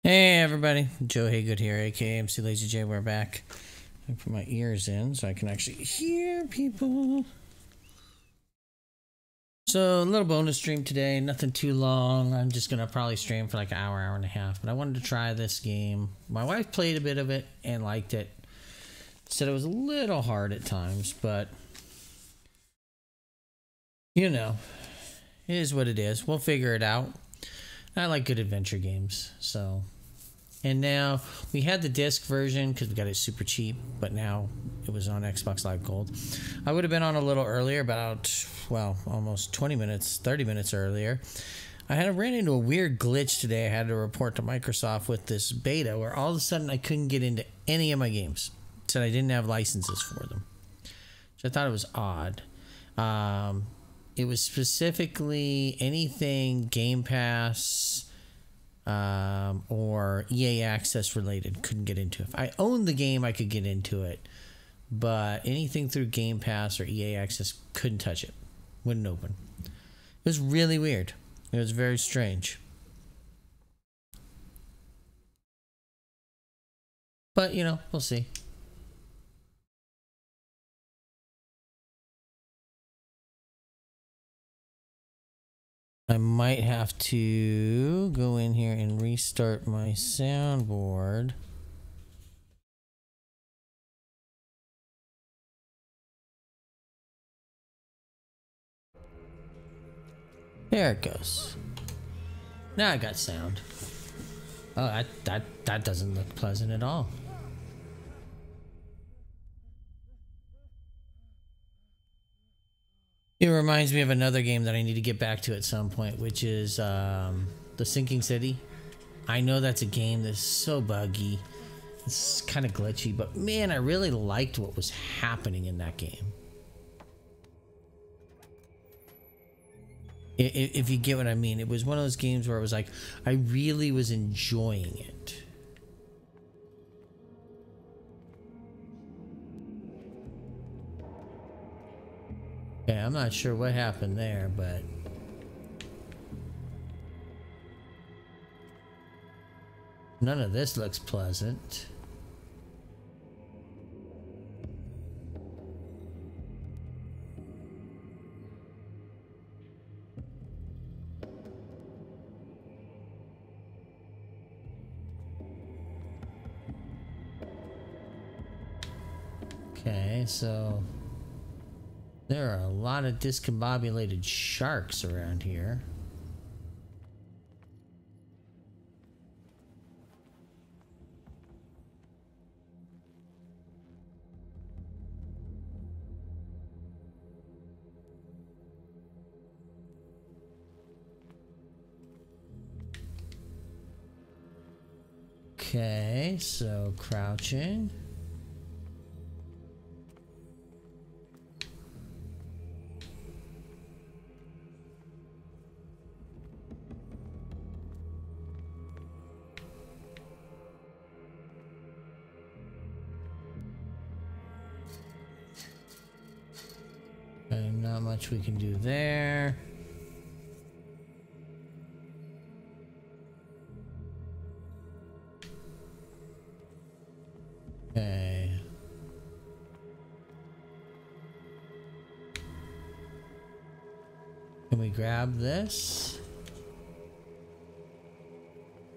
Hey everybody, Joe Haygood here, aka mclazyj. We're back. I put my ears in so I can actually hear people. So a little bonus stream today, nothing too long. I'm just gonna probably stream for like an hour, hour and a half. But I wanted to try this game. My wife played a bit of it and liked it. Said it was a little hard at times, but you know, it is what it is. We'll figure it out. I like good adventure games, so. And now we had the disc version because we got it super cheap, but now it was on Xbox Live Gold. I would have been on a little earlier, about, well, almost 20 minutes, 30 minutes earlier. I ran into a weird glitch today. I had to report to Microsoft with this beta where all of a sudden I couldn't get into any of my games. It said I didn't have licenses for them, which I thought it was odd. It was specifically anything Game Pass or EA Access related. Couldn't get into it. If I owned the game, I could get into it. But anything through Game Pass or EA Access, couldn't touch it. Wouldn't open. It was really weird. It was very strange. But, you know, we'll see. I might have to go in here and restart my soundboard. There it goes. Now I got sound. Oh, that doesn't look pleasant at all. It reminds me of another game that I need to get back to at some point, which is The Sinking City. I know that's a game that's so buggy. It's kind of glitchy, but man, I really liked what was happening in that game. If you get what I mean, it was one of those games where it was like, I really was enjoying it. Okay, I'm not sure what happened there, but none of this looks pleasant. Okay, so there are a lot of discombobulated sharks around here. Okay, so crouching. And not much we can do there. Okay. Can we grab this?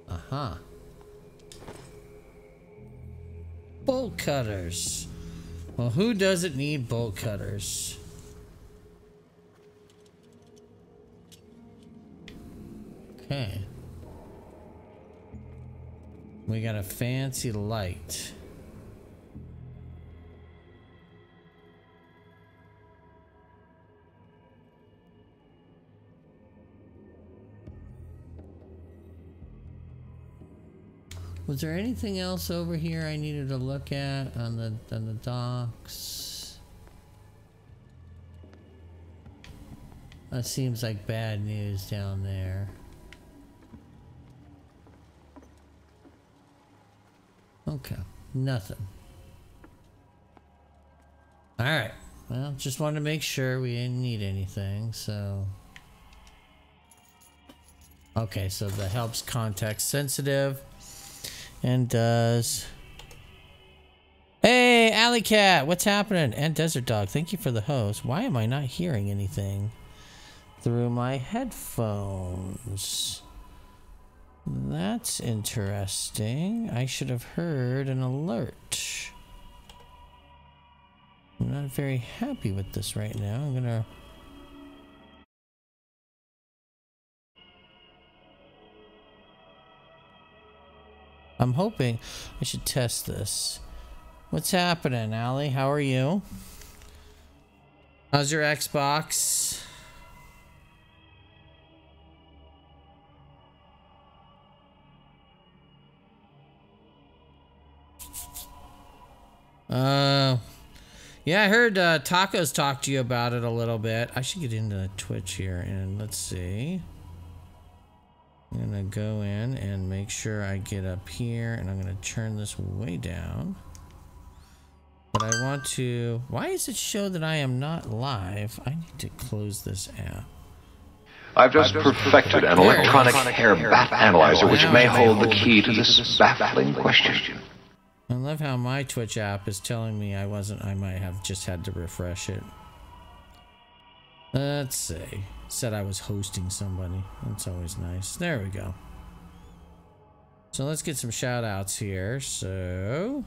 Uh-huh. Bolt cutters. Well, who doesn't need bolt cutters? Okay. We got a fancy light. Was there anything else over here I needed to look at on the docks? That seems like bad news down there. Okay, nothing. Alright, well, just wanted to make sure we didn't need anything, so. Okay, so the help's context sensitive. And does. Hey, Alley Cat, what's happening? And Desert Dog, thank you for the host. Why am I not hearing anything through my headphones? That's interesting. I should have heard an alert. I'm not very happy with this right now. I'm hoping I should test this. What's happening, Allie? How are you? How's your Xbox? Yeah, I heard Tacos talk to you about it a little bit. I should get into Twitch here and let's see. I'm gonna go in and make sure I get up here and I'm gonna turn this way down. But I want to... Why does it show that I am not live? I need to close this app. I've just perfected an electronic hair bat analyzer which may hold the key to this baffling question. I love how my Twitch app is telling me I might have just had to refresh it. Let's see. It said I was hosting somebody. That's always nice. There we go. So let's get some shout outs here. So...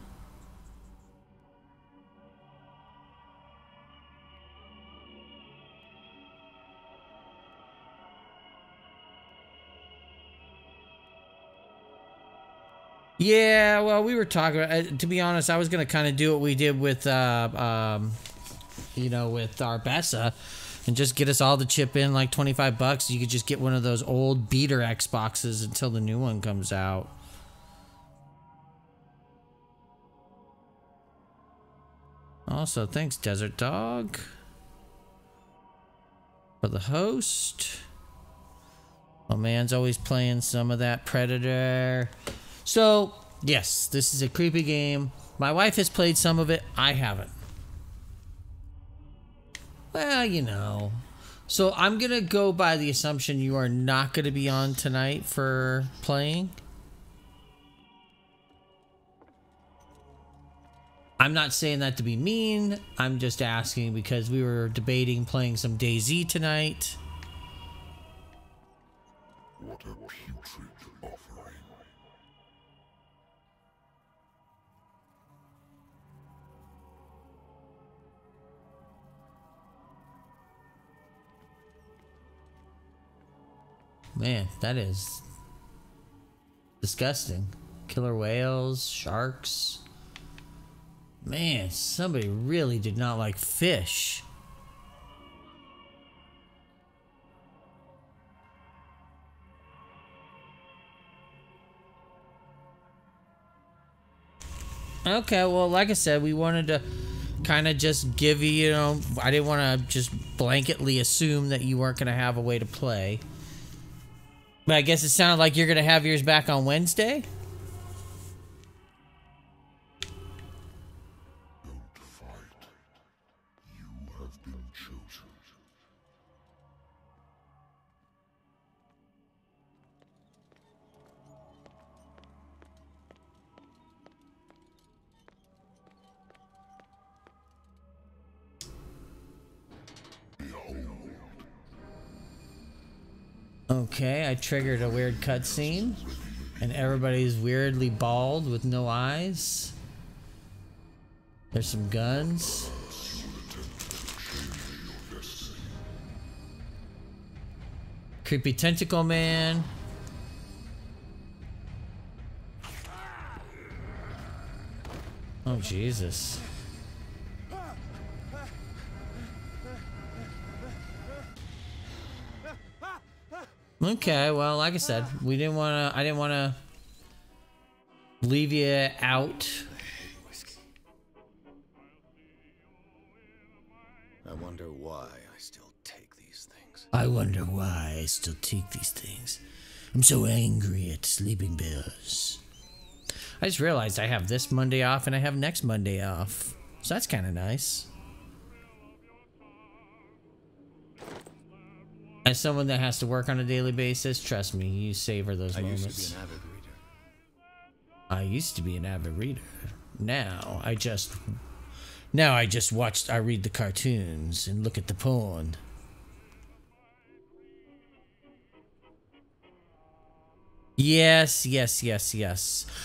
Yeah, well, we were talking about, to be honest, I was going to kind of do what we did with, with our Bessa and just get us all to chip in like $25. You could just get one of those old beater Xboxes until the new one comes out. Also, thanks, Desert Dog, for the host. My man's always playing some of that Predator. So, yes, this is a creepy game. My wife has played some of it. I haven't. Well, you know. So, I'm going to go by the assumption you are not going to be on tonight for playing. I'm not saying that to be mean. I'm just asking because we were debating playing some DayZ tonight. What a putrid offering. Man, that is disgusting. Killer whales, sharks. Man, somebody really did not like fish. Okay, well, like I said, we wanted to kind of just give you, you know, I didn't want to just blanketly assume that you weren't going to have a way to play. But I guess it sounded like you're going to have yours back on Wednesday? Don't fight. You have been chosen. Okay, I triggered a weird cutscene, and everybody's weirdly bald with no eyes. There's some guns. Creepy tentacle man. Oh, Jesus. Okay, well, like I said, I didn't want to leave you out. I wonder why I still take these things. I wonder why I still take these things. I'm so angry at sleeping bears. I just realized I have this Monday off and I have next Monday off. So that's kind of nice. As someone that has to work on a daily basis, trust me, you savor those moments. I used to be an avid reader. I used to be an avid reader. Now I just I read the cartoons and look at the porn. Yes.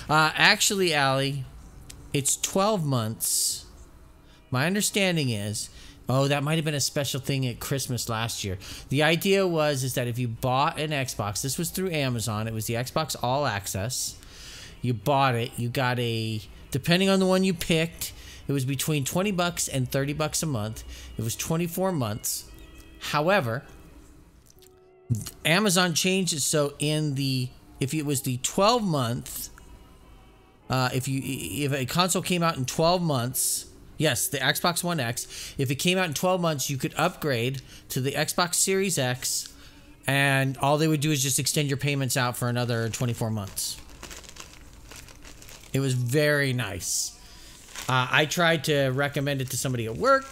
Actually, Allie, it's 12 months. My understanding is, that might have been a special thing at Christmas last year. The idea is that if you bought an Xbox, this was through Amazon, it was the Xbox All Access. You bought it, you got depending on the one you picked, it was between $20 and $30 a month. It was 24 months. However, Amazon changed it so if it was the 12 month, if a console came out in 12 months, yes, the Xbox One X, if it came out in 12 months, you could upgrade to the Xbox Series X, and all they would do is just extend your payments out for another 24 months. It was very nice. I tried to recommend it to somebody at work.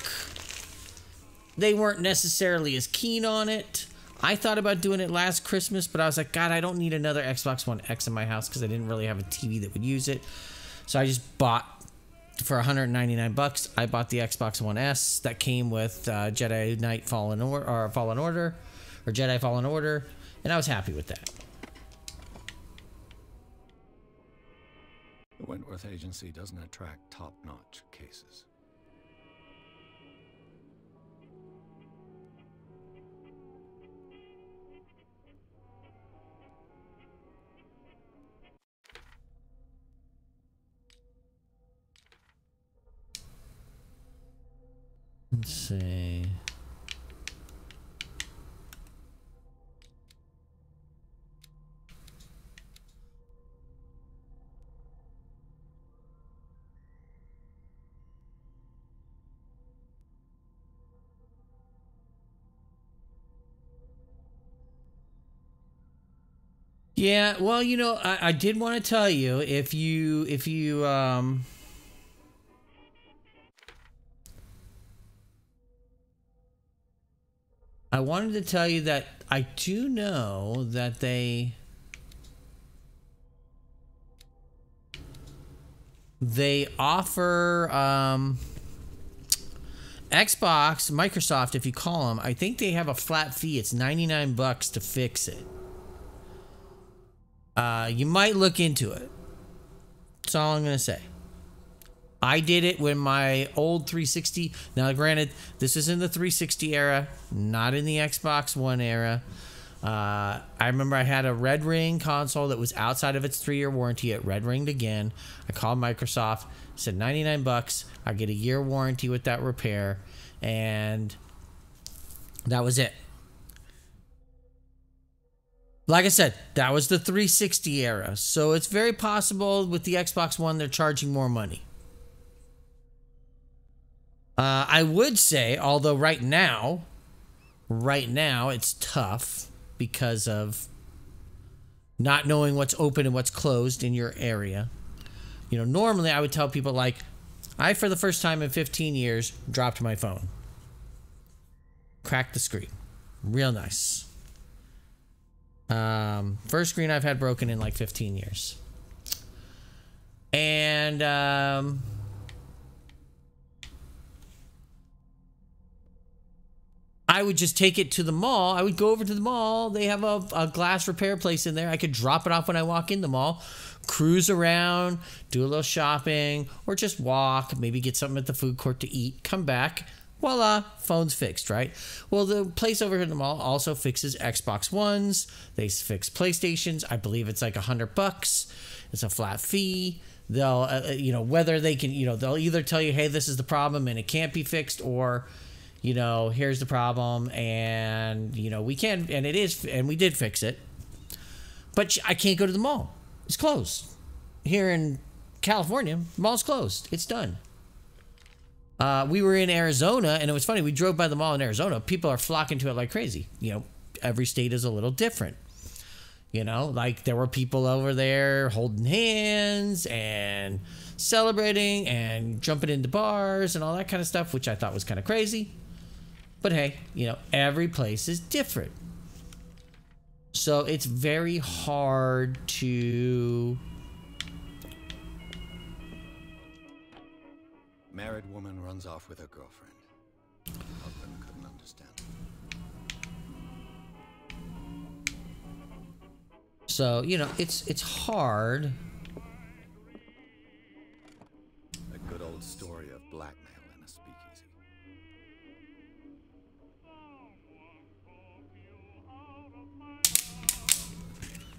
They weren't necessarily as keen on it. I thought about doing it last Christmas, but I was like, God, I don't need another Xbox One X in my house because I didn't really have a TV that would use it. So I just bought, for $199, I bought the Xbox One S that came with Jedi Fallen Order, and I was happy with that. The Wentworth Agency doesn't attract top-notch cases. Let's see. Yeah, well, I did want to tell you, if you I wanted to tell you that I do know that they offer Xbox, Microsoft, if you call them, I think they have a flat fee. It's $99 to fix it. You might look into it. That's all I'm going to say. I did it when my old 360... Now, granted, this is in the 360 era, not in the Xbox One era. I remember I had a Red Ring console that was outside of its 3-year warranty. It Red Ringed again. I called Microsoft, said $99. I get a year warranty with that repair, and that was it. Like I said, that was the 360 era, so it's very possible with the Xbox One they're charging more money. I would say, although right now it's tough because of not knowing what's open and what's closed in your area. Normally I would tell people, like, I, for the first time in 15 years, dropped my phone. Cracked the screen. Real nice. First screen I've had broken in like 15 years. And, I would just take it to the mall. I would go over to the mall. They have a glass repair place in there. I could drop it off when I walk in the mall, cruise around, do a little shopping, or just walk, maybe get something at the food court to eat, come back. Voila, phone's fixed, right? Well, the place over here in the mall also fixes Xbox Ones. They fix PlayStations. I believe it's like $100. It's a flat fee. They'll, whether they can, they'll either tell you, hey, this is the problem and it can't be fixed, or, here's the problem and, we can, and it is, and we did fix it. But I can't go to the mall. It's closed. Here in California, the mall's closed. It's done. We were in Arizona, and it was funny. We drove by the mall in Arizona. People are flocking to it like crazy. Every state is a little different. Like there were people over there holding hands and celebrating and jumping into bars and all that kind of stuff, which I thought was kind of crazy. But hey, every place is different. So it's very hard to married woman runs off with her girlfriend. Husband couldn't understand. So, you know, it's hard. A good old story of blackmail in a speakeasy.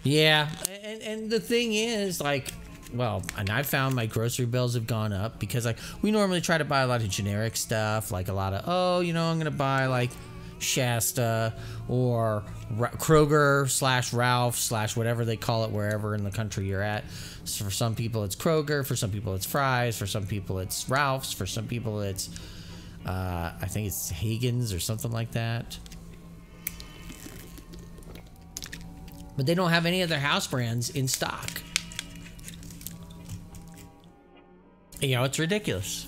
Yeah, and the thing is, like, well, and I found my grocery bills have gone up because, like, we normally try to buy a lot of generic stuff, like a lot of, oh, you know, I'm gonna buy like Shasta or Kroger / Ralph / whatever they call it wherever in the country you're at. So for some people it's Kroger, for some people it's Fry's, for some people it's Ralph's, for some people it's I think it's Hagen's or something like that. But they don't have any other house brands in stock. You know, it's ridiculous.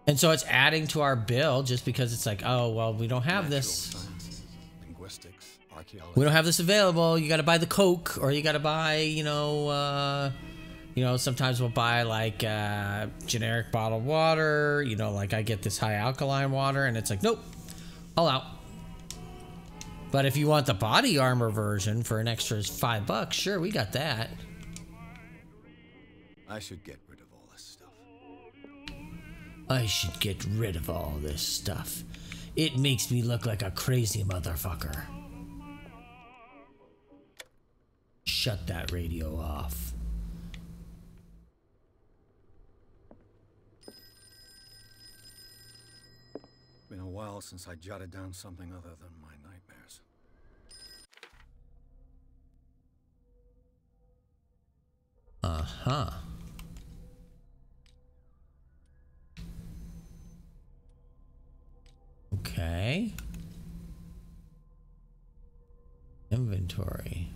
And so it's adding to our bill just because it's like, oh, well, we don't have this. Sciences, linguistics, archaeology. We don't have this available. You got to buy the Coke, or you got to buy, sometimes we'll buy like generic bottled water. You know, like I get this high alkaline water, and it's like, nope, all out. But if you want the body armor version for an extra $5, sure, we got that. I should get rid of all this stuff. I should get rid of all this stuff. It makes me look like a crazy motherfucker. Shut that radio off. Been a while since I jotted down something other than my nightmares. Uh-huh. Okay. Inventory.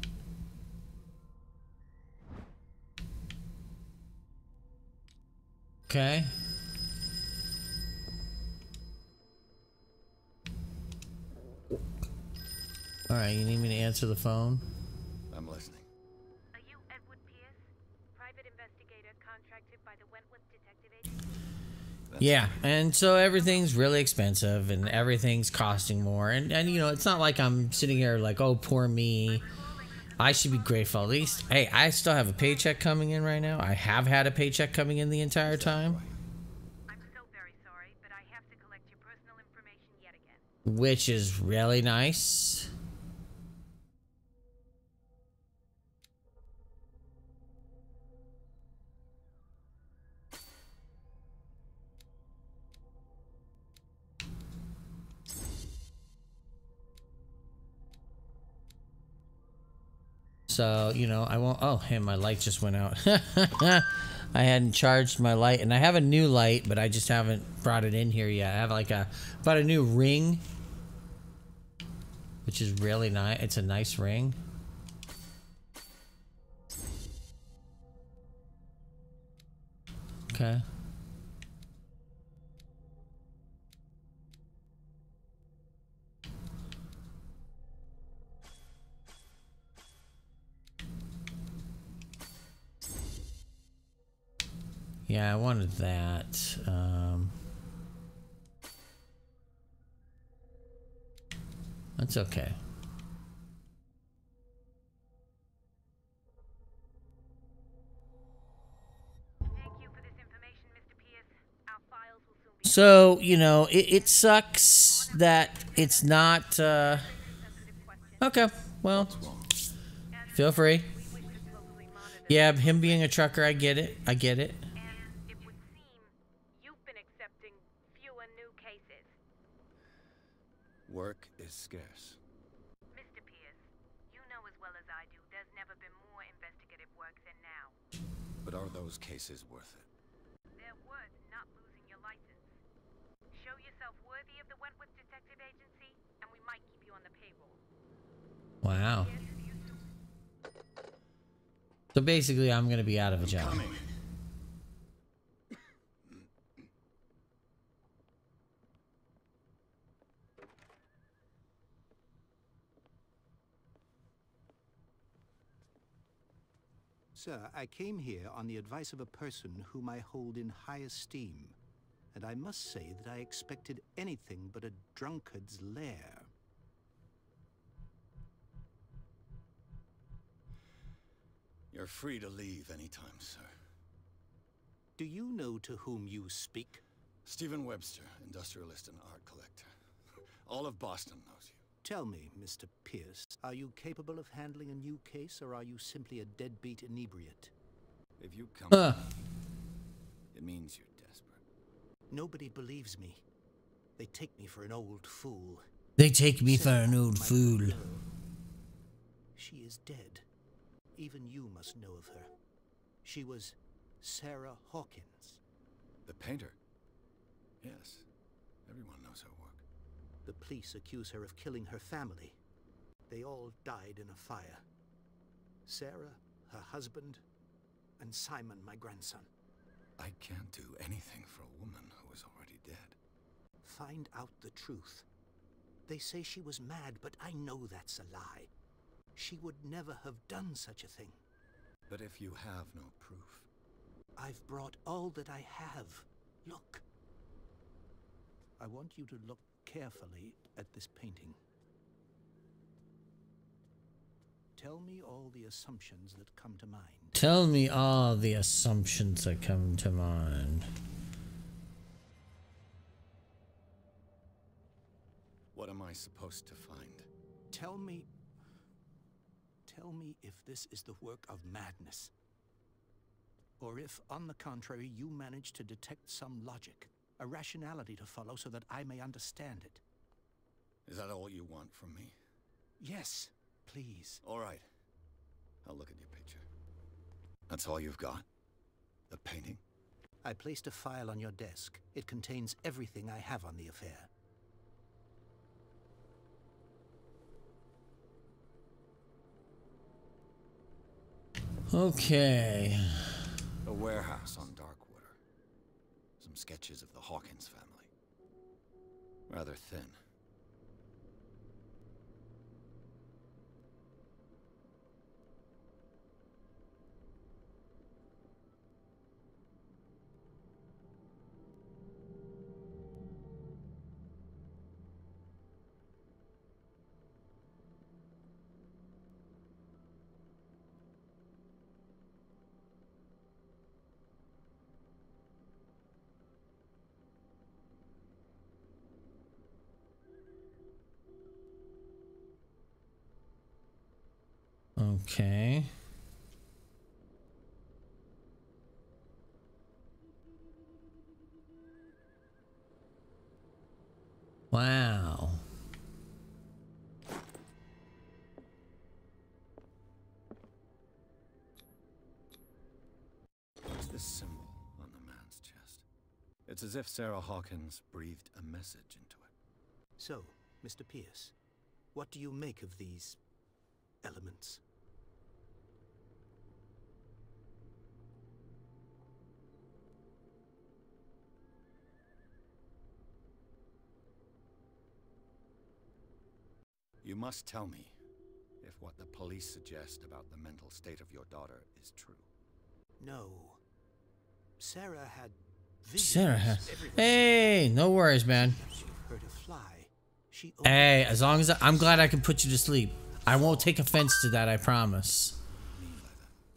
Okay. All right, you need me to answer the phone? I'm listening. Are you Edward Pierce, private investigator contracted by the Wentworth Detective Agency? Yeah, and so everything's really expensive and everything's costing more. And you know, it's not like I'm sitting here like, oh, poor me. I should be grateful. At least, hey, I still have a paycheck coming in right now. I have had a paycheck coming in the entire time. I'm so very sorry, but I have to collect your personal information yet again. Which is really nice. So, you know, I won't... Oh, hey, my light just went out. I hadn't charged my light. And I have a new light, but I just haven't brought it in here yet. I have like bought a new ring, which is really nice. It's a nice ring. Okay. Yeah, I wanted that. That's okay. Thank you for this information, Mr. Pierce. Our files will soon be... So, you know, it sucks that it's not... Okay, well, feel free. Yeah, him being a trucker, I get it. I get it. And it would seem you've been accepting fewer new cases. Work is scarce. Mr. Pierce, you know as well as I do, there's never been more investigative work than now. But are those cases worth it? They're worth not losing your license. Show yourself worthy of the Wentworth Detective Agency, and we might keep you on the payroll. Wow. So basically, I'm going to be out of a job. Coming. Sir, I came here on the advice of a person whom I hold in high esteem, and I must say that I expected anything but a drunkard's lair. You're free to leave anytime, sir. Do you know to whom you speak? Stephen Webster, industrialist and art collector. All of Boston knows you. Tell me, Mr. Pierce, are you capable of handling a new case, or are you simply a deadbeat inebriate? If you come to me, it means you're desperate. Nobody believes me. They take me for an old fool. They take me for an old fool. She is dead. Even you must know of her. She was Sarah Hawkins. The painter? Yes. Everyone knows her work. The police accuse her of killing her family. They all died in a fire. Sarah, her husband, and Simon, my grandson. I can't do anything for a woman who is already dead. Find out the truth. They say she was mad, but I know that's a lie. She would never have done such a thing. But if you have no proof... I've brought all that I have. Look. I want you to look carefully at this painting. Tell me all the assumptions that come to mind. Tell me all the assumptions that come to mind. What am I supposed to find? Tell me if this is the work of madness. Or if, on the contrary, you manage to detect some logic, a rationality to follow so that I may understand it. Is that all you want from me? Yes, please. All right. I'll look at your picture. That's all you've got? The painting? I placed a file on your desk. It contains everything I have on the affair. Okay. A warehouse on Darkwater. Some sketches of the Hawkins family. Rather thin. Okay. Wow. What's this symbol on the man's chest? It's as if Sarah Hawkins breathed a message into it. So, Mr. Pierce, what do you make of these elements? You must tell me if what the police suggest about the mental state of your daughter is true. No. Sarah had visions. Sarah had... Hey, no worries, man. She heard a fly. She Hey, as long as I'm glad I can put you to sleep. I won't take offense to that, I promise.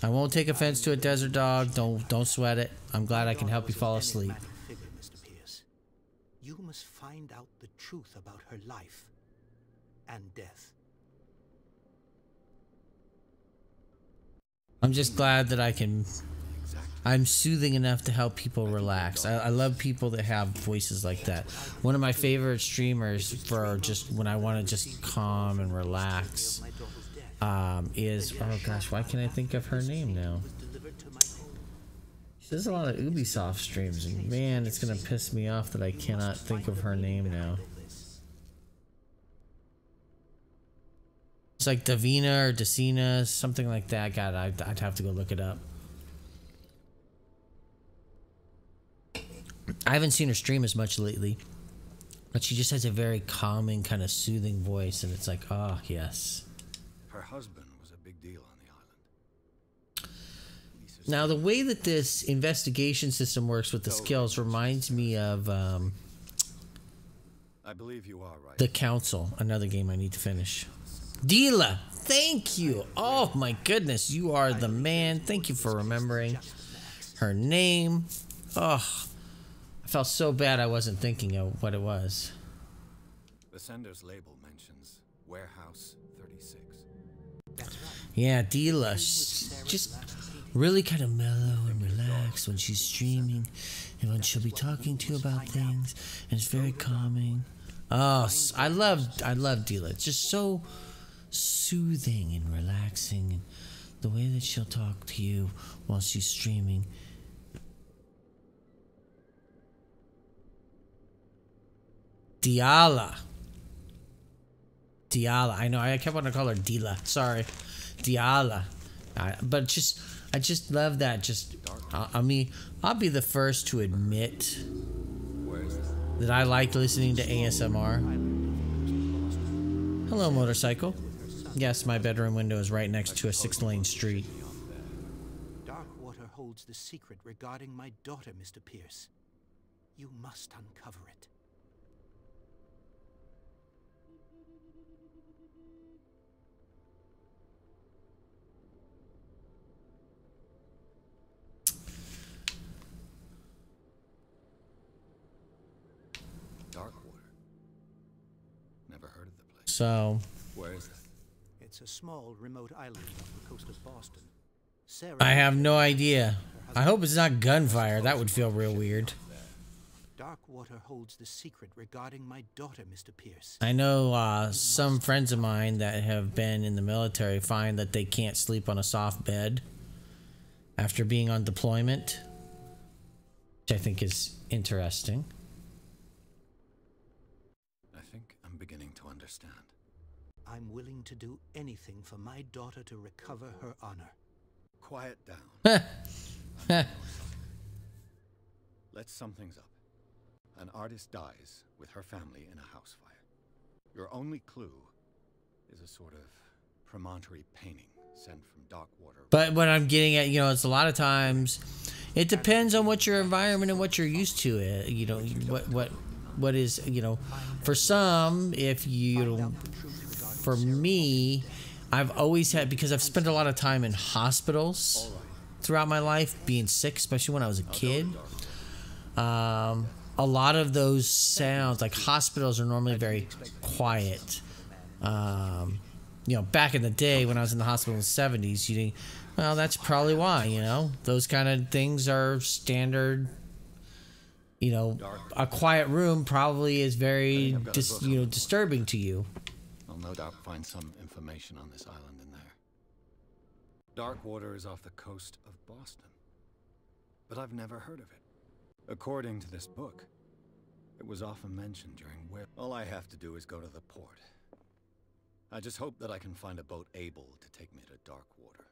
I won't take offense to a desert dog. Don't sweat it. I'm glad I can help you fall asleep. Figure, Mr. Pierce. You must find out the truth about her life and death. I'm just glad that I can... I'm soothing enough to help people relax. I love people that have voices like that. One of my favorite streamers for just when I want to just calm and relax is... Oh gosh, why can't I think of her name now? She does a lot of Ubisoft streams, and man, it's going to piss me off that I cannot think of her name now. It's like Davina or Decina, something like that. God, I'd have to go look it up. I haven't seen her stream as much lately, but she just has a very calming, kind of soothing voice, and it's like, oh, yes. Her husband was a big deal on the island. Now, the way that this investigation system works with the skills reminds me of I believe you are right. The Council, another game I need to finish. Dila, thank you. Oh my goodness, you are the man. Thank you for remembering her name. Oh, I felt so bad I wasn't thinking of what it was. The sender's label mentions Warehouse 36. Yeah, Dila, just really kind of mellow and relaxed when she's streaming and when she'll be talking to you about things, and it's very calming. Oh, I love Dila. It's just so soothing and relaxing, and the way that she'll talk to you while she's streaming. Diala. I know, I kept wanting to call her Dila. Sorry. Diala. But I just love that. I mean, I'll be the first to admit that I like listening to ASMR. Hello, motorcycle. Yes, my bedroom window is right next to a 6-lane street. Darkwater holds the secret regarding my daughter, Mr. Pierce. You must uncover it. So, where is it? It's a small, remote island off the coast of Boston. Sarah, I have no idea. I hope it's not gunfire. That would feel real weird. Darkwater holds the secret regarding my daughter, Mr. Pierce. I know some friends of mine that have been in the military find that they can't sleep on a soft bed after being on deployment, which I think is interesting. I think I'm beginning to understand. I'm willing to do anything for my daughter to recover her honor. Quiet down. Let's sum things up. An artist dies with her family in a house fire. Your only clue is a sort of promontory painting sent from Darkwater. But what I'm getting at, it's a lot of times, it depends on what your environment and what you're used to. What is, for some, for me, I've always had, because I've spent a lot of time in hospitals throughout my life, being sick, especially when I was a kid. A lot of those sounds, like hospitals, are normally very quiet. Back in the day when I was in the hospital in the 70s, you think, well, that's probably why, those kind of things are standard. A quiet room probably is very, disturbing to you. I'll no doubt find some information on this island in there. Darkwater is off the coast of Boston, but I've never heard of it. According to this book, it was often mentioned during where. All I have to do is go to the port. I just hope that I can find a boat able to take me to Darkwater.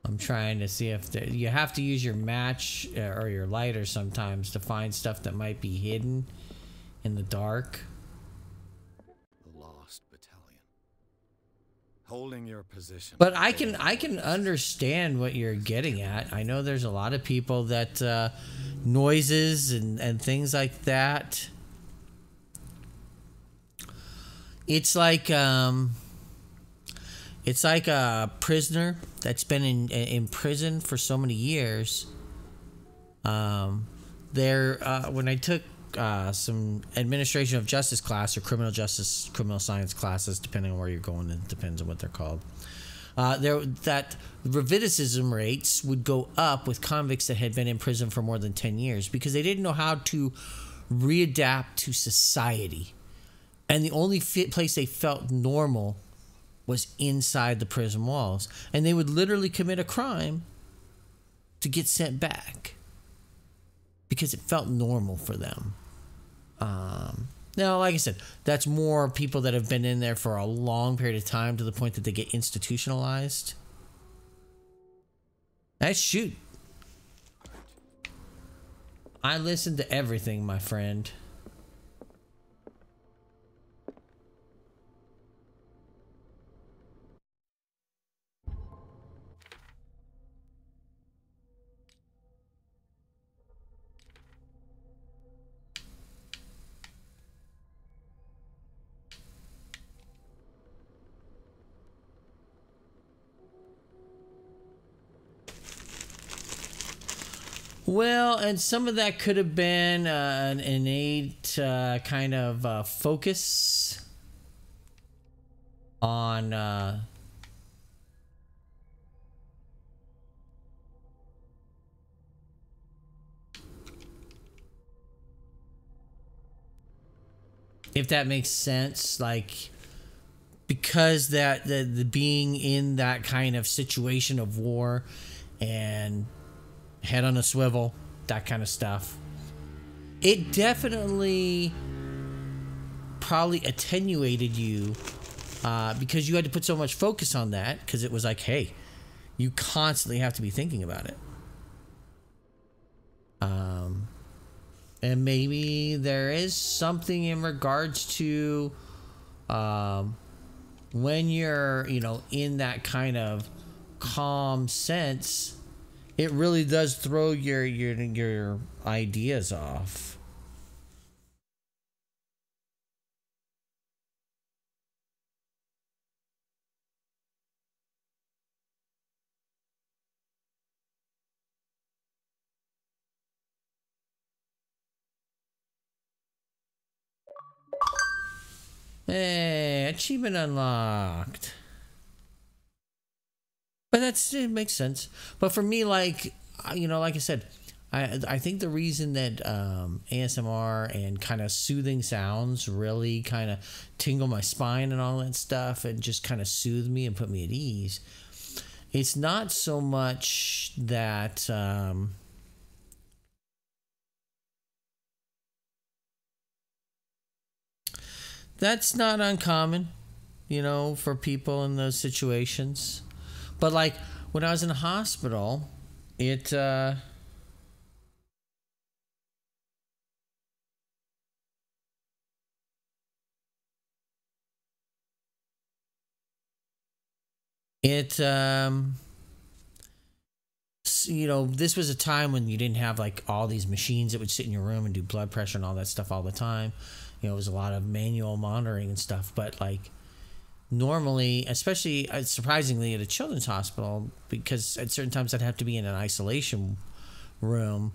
I'm trying to see if you have to use your match or your lighter sometimes to find stuff that might be hidden in the dark. The Lost Battalion. Holding your position. But I can understand what you're getting at. I know there's a lot of people that noises and things like that. It's like a prisoner that's been in prison for so many years. When I took some administration of justice class or criminal science classes, depending on where you're going, it depends on what they're called. That recidivism rates would go up with convicts that had been in prison for more than 10 years because they didn't know how to readapt to society. And the only place they felt normal was inside the prison walls. And they would literally commit a crime to get sent back because it felt normal for them. Now, like I said, that's more people that have been in there for a long period of time to the point that they get institutionalized. Nice shoot. I listen to everything, my friend. Well, and some of that could have been an innate kind of focus on if that makes sense, like because that the being in that kind of situation of war and head on a swivel, that kind of stuff, it definitely probably attenuated you because you had to put so much focus on that, because it was like, hey, you constantly have to be thinking about it. And maybe there is something in regards to when you're, you know, in that kind of calm sense, it really does throw your ideas off. Hey, achievement unlocked. But it makes sense. But for me, like, you know, like I said, I think the reason that ASMR and kind of soothing sounds really kind of tingle my spine and all that stuff and just kind of soothe me and put me at ease, it's not so much that that's not uncommon, you know, for people in those situations. But like when I was in the hospital, it you know, this was a time when you didn't have like all these machines that would sit in your room and do blood pressure and all that stuff all the time. You know, it was a lot of manual monitoring and stuff. But like normally, especially surprisingly at a children's hospital, because at certain times I'd have to be in an isolation room,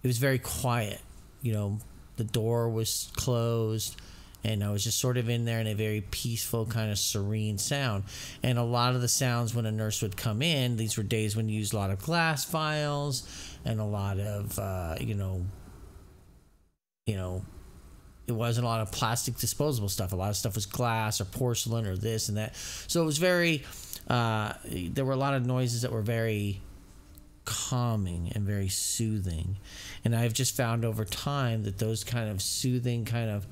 it was very quiet. You know, the door was closed and I was just sort of in there in a very peaceful kind of serene sound. And a lot of the sounds when a nurse would come in, these were days when you used a lot of glass files and a lot of it wasn't a lot of plastic disposable stuff. A lot of stuff was glass or porcelain or this and that. So it was very there were a lot of noises that were very calming and very soothing. And I've just found over time that those kind of soothing, kind of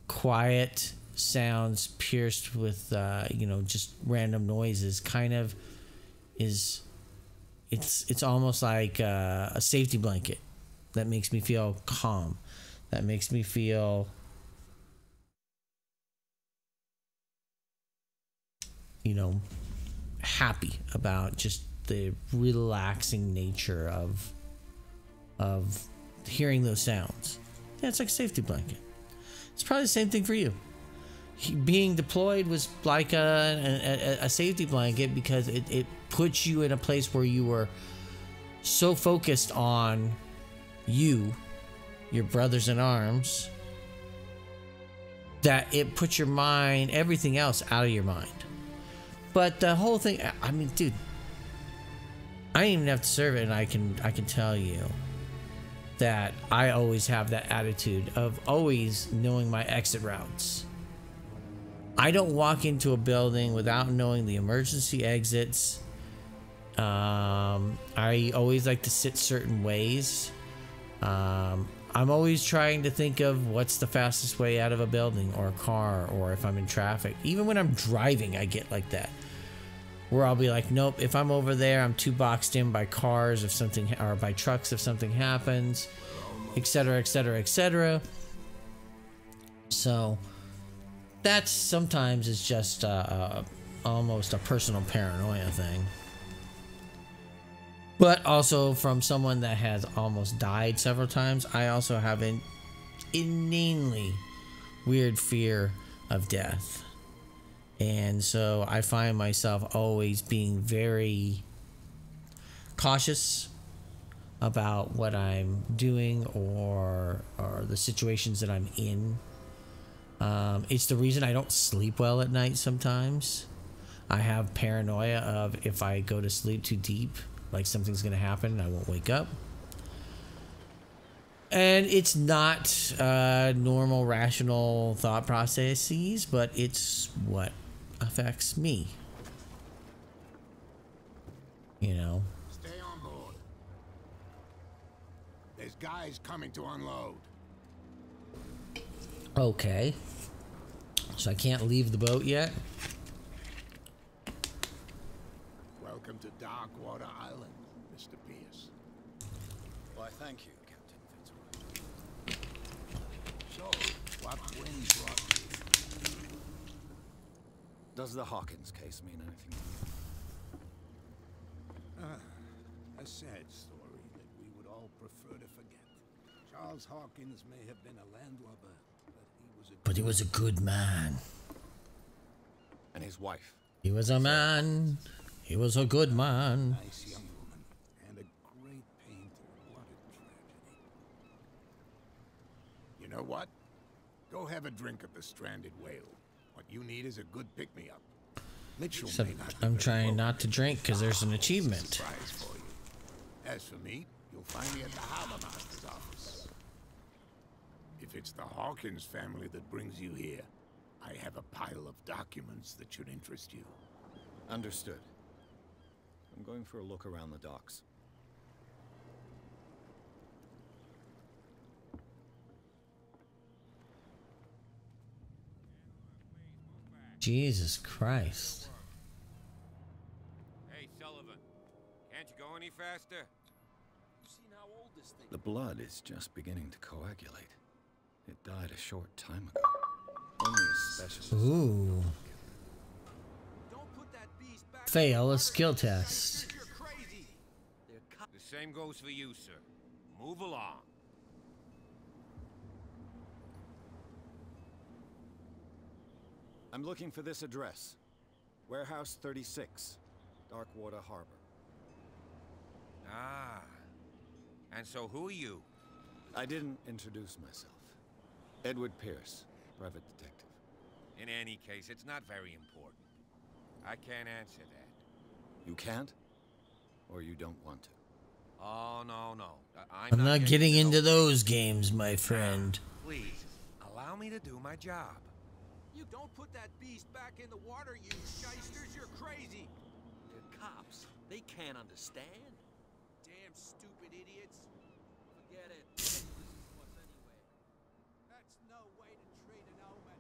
quiet sounds pierced with just random noises kind of it's almost like a safety blanket that makes me feel calm, that makes me feel happy about just the relaxing nature of hearing those sounds. Yeah, it's like a safety blanket. It's probably the same thing for you. Being deployed was like a safety blanket because it puts you in a place where you were so focused on your brothers in arms, that it puts your mind, everything else out of your mind. But the whole thing, I mean, dude, I didn't even have to serve it, and I can tell you that I always have that attitude of always knowing my exit routes. I don't walk into a building without knowing the emergency exits. I always like to sit certain ways. I'm always trying to think of what's the fastest way out of a building or a car, or if I'm in traffic. Even when I'm driving, I get like that, where I'll be like, nope, if I'm over there, I'm too boxed in by cars if something, or by trucks if something happens, etc., etc., etc. So that sometimes is just almost a personal paranoia thing. But also from someone that has almost died several times, I also have an inanely weird fear of death. And so I find myself always being very cautious about what I'm doing or the situations that I'm in. It's the reason I don't sleep well at night sometimes. I have paranoia of if I go to sleep too deep, like something's going to happen and I won't wake up. And it's not normal, rational thought processes, but it's what affects me. You know? Stay on board. There's guys coming to unload. Okay. So I can't leave the boat yet? Welcome to Darkwater Island, Mr. Pierce. Why, thank you, Captain Fitzroy. So, what wind brought you? Does the Hawkins case mean anything to you? A sad story that we would all prefer to forget. Charles Hawkins may have been a landlubber, but he was a good man. And his wife? He was a man. He was a good man. Nice young woman, and a great painter. What a tragedy. You know what? Go have a drink at the Stranded Whale. What you need is a good pick-me-up. Mitchell So may not be I'm very trying well, not to drink because there's an achievement. surprise for you. As for me, you'll find me at the Harbor Master's office. If it's the Hawkins family that brings you here, I have a pile of documents that should interest you. Understood. I'm going for a look around the docks. Jesus Christ. Hey, Sullivan. Can't you go any faster? The blood is just beginning to coagulate. It died a short time ago. Only a specialist. Ooh. Fail a skill test. The same goes for you, sir. Move along. I'm looking for this address. Warehouse 36, Darkwater Harbor. Ah. And so who are you? I didn't introduce myself. Edward Pierce, private detective. In any case, it's not very important. I can't answer that. You can't? Or you don't want to? Oh, no. I'm not getting into those games, my friend. Please, allow me to do my job. You don't put that beast back in the water, you shysters. You're crazy. They're cops. They can't understand. Damn stupid idiots. Forget it. Listen to us anyway. That's no way to treat an omen.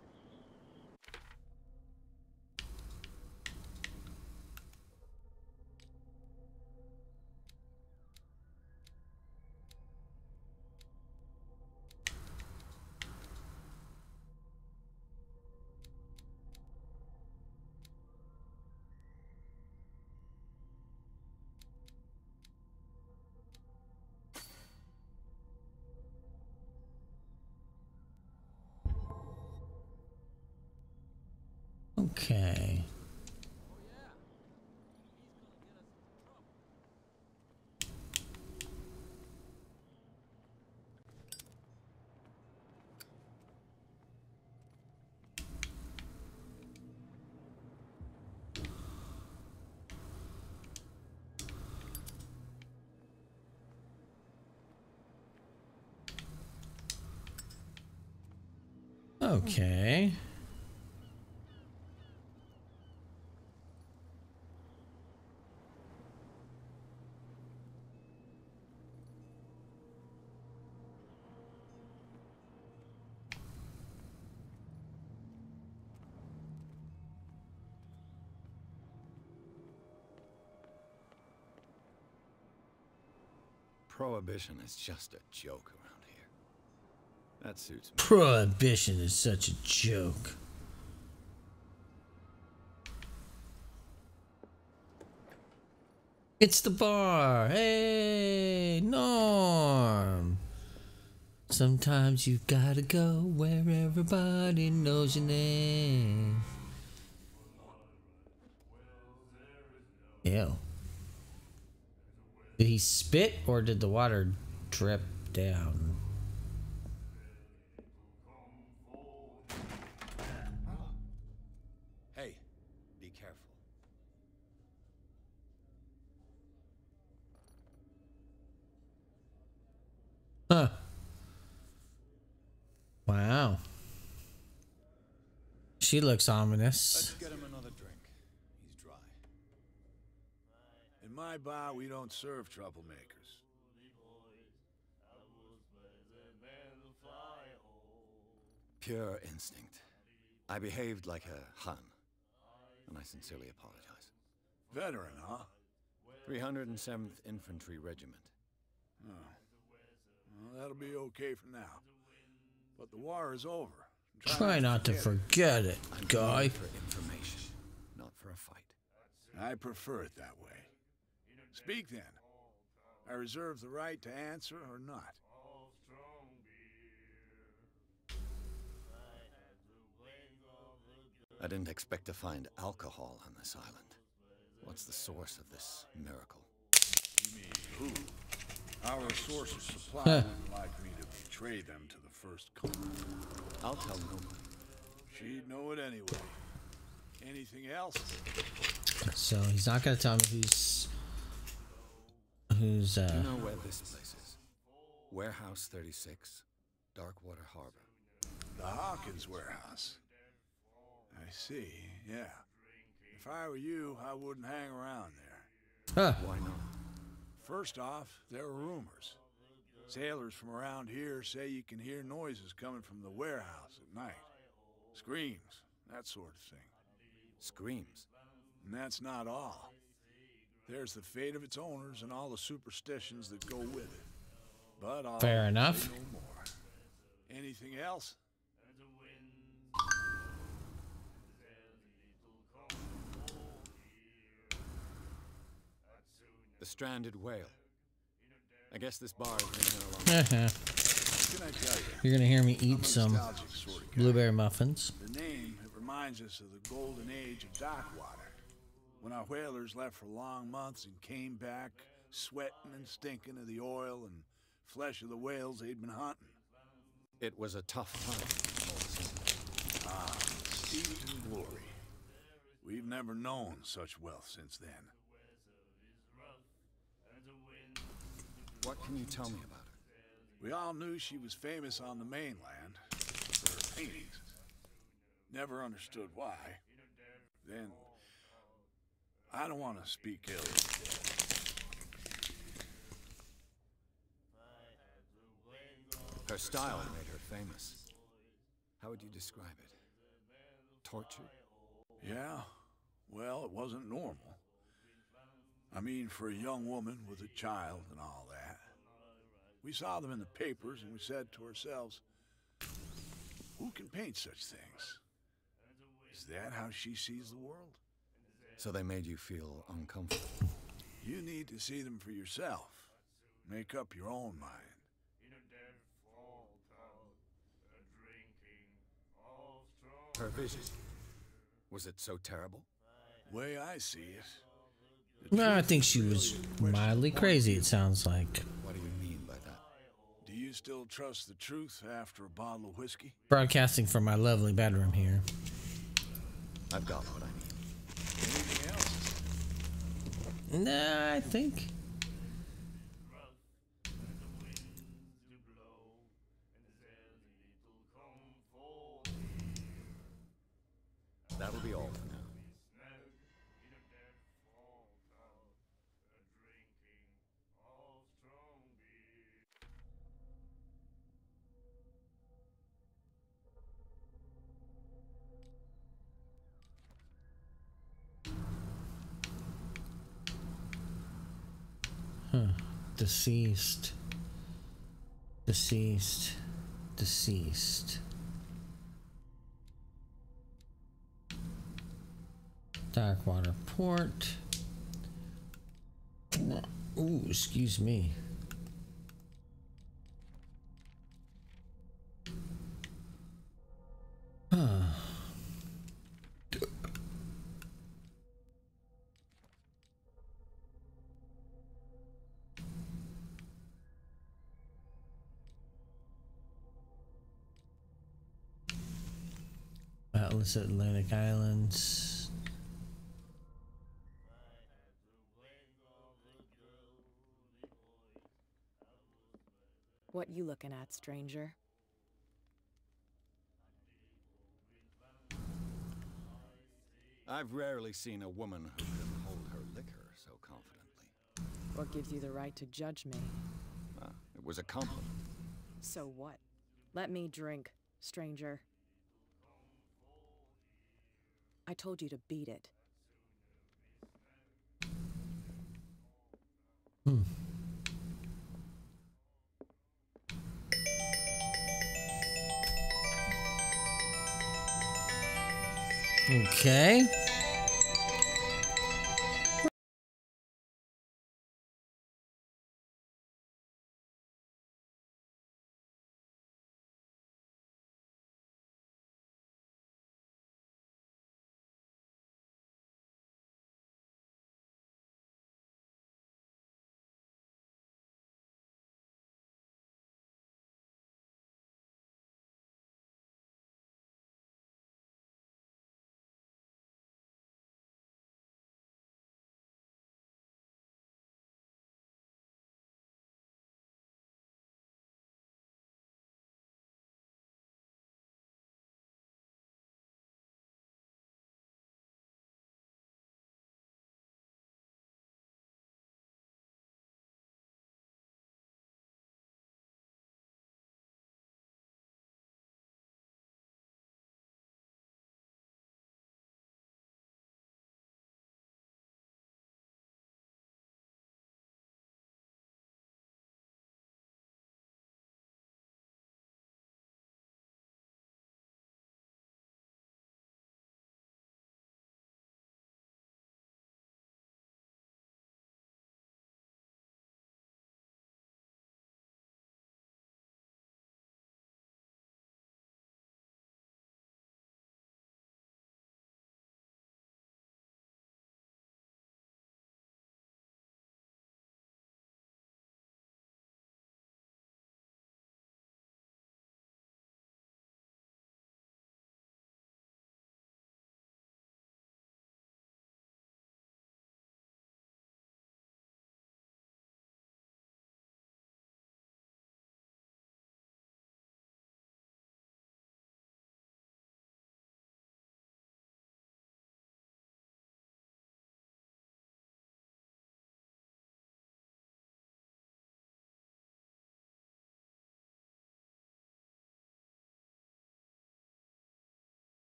Okay. Okay. Prohibition is just a joke around here. That suits me. Prohibition is such a joke. It's the bar. Hey, Norm. Sometimes you gotta go where everybody knows your name. Ew. Did he spit or did the water drip down? Hey, be careful. Huh. Wow. She looks ominous. Let's get him another drink. He's dry. In my bar, we don't serve troublemakers. Pure instinct. I behaved like a Hun, and I sincerely apologize. Veteran, huh? 307th Infantry Regiment. Oh. Well, that'll be okay for now. But the war is over. Try not to forget it, I'm guy. here for information, not for a fight. I prefer it that way. Speak then. I reserve the right to answer or not. I didn't expect to find alcohol on this island. What's the source of this miracle? You mean who? Our source of supply wouldn't like me to betray them to the first comer. I'll tell nobody. She'd know it anyway. Anything else? So he's not gonna tell me who's Do you know where this place is? Warehouse 36, Darkwater Harbor. The Hawkins warehouse. I see, yeah. If I were you, I wouldn't hang around there. Huh. Why not? First off, there are rumors. Sailors from around here say you can hear noises coming from the warehouse at night. Screams, that sort of thing. Screams. And that's not all. There's the fate of its owners and all the superstitions that go with it. But I'll Fair enough. say no more. Anything else? The stranded whale. I guess this bar has been here a long time. What can I tell you? You're gonna hear me I'm a eat some nostalgic sort of guy. blueberry muffins. The name, it reminds us of the golden age of Darkwater, when our whalers left for long months and came back sweating and stinking of the oil and flesh of the whales they'd been hunting. It was a tough time. Ah, steeped in glory. We've never known such wealth since then. What can you tell me about her? We all knew she was famous on the mainland for her paintings. Never understood why. Then, I don't want to speak ill. Her style made her famous. How would you describe it? Tortured? Yeah, well, it wasn't normal. I mean, for a young woman with a child and all that. We saw them in the papers and we said to ourselves, who can paint such things? Is that how she sees the world? So they made you feel uncomfortable. You need to see them for yourself. Make up your own mind. Her vision. Was it so terrible? Way I see it. the No, I truth think is she really was a question mildly of crazy, point. it sounds like. What do you mean by that? Do you still trust the truth after a bottle of whiskey? Broadcasting from my lovely bedroom here. I've got what I need. Anything else? Nah, I think. That'll be all for now. Deceased. Deceased. Deceased. Darkwater Port. Ooh, excuse me. Atlas Atlantic Islands. What you looking at, stranger? I've rarely seen a woman who can hold her liquor so confidently. What gives you the right to judge me? It was a compliment. So what? Let me drink, stranger. I told you to beat it. Okay.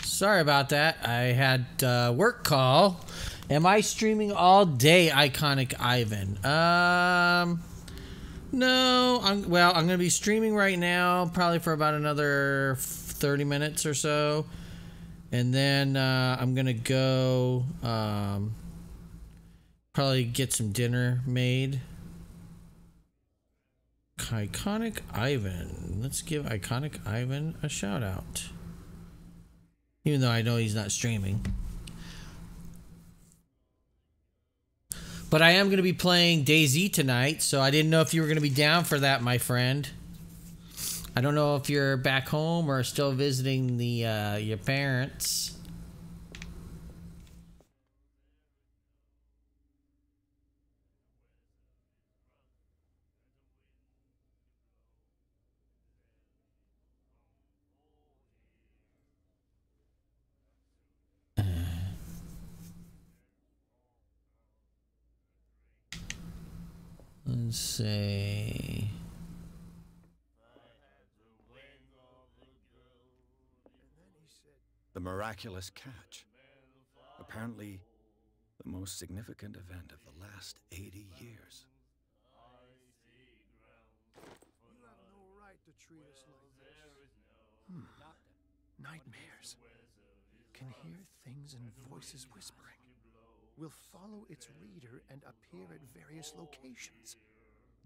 Sorry about that. I had a work call. Am I streaming all day, Iconic Ivan? No. I'm going to be streaming right now, probably for about another 30 minutes or so. And then I'm going to go probably get some dinner made. Iconic Ivan. Let's give Iconic Ivan a shout out. Even though I know he's not streaming. But I am going to be playing DayZ tonight, so I didn't know if you were going to be down for that, my friend. I don't know if you're back home or still visiting the your parents. Let's see. The miraculous catch. Apparently, the most significant event of the last 80 years. You have no right to treat us like this. Nightmares. Can hear things and voices whispering. Will follow its reader and appear at various locations.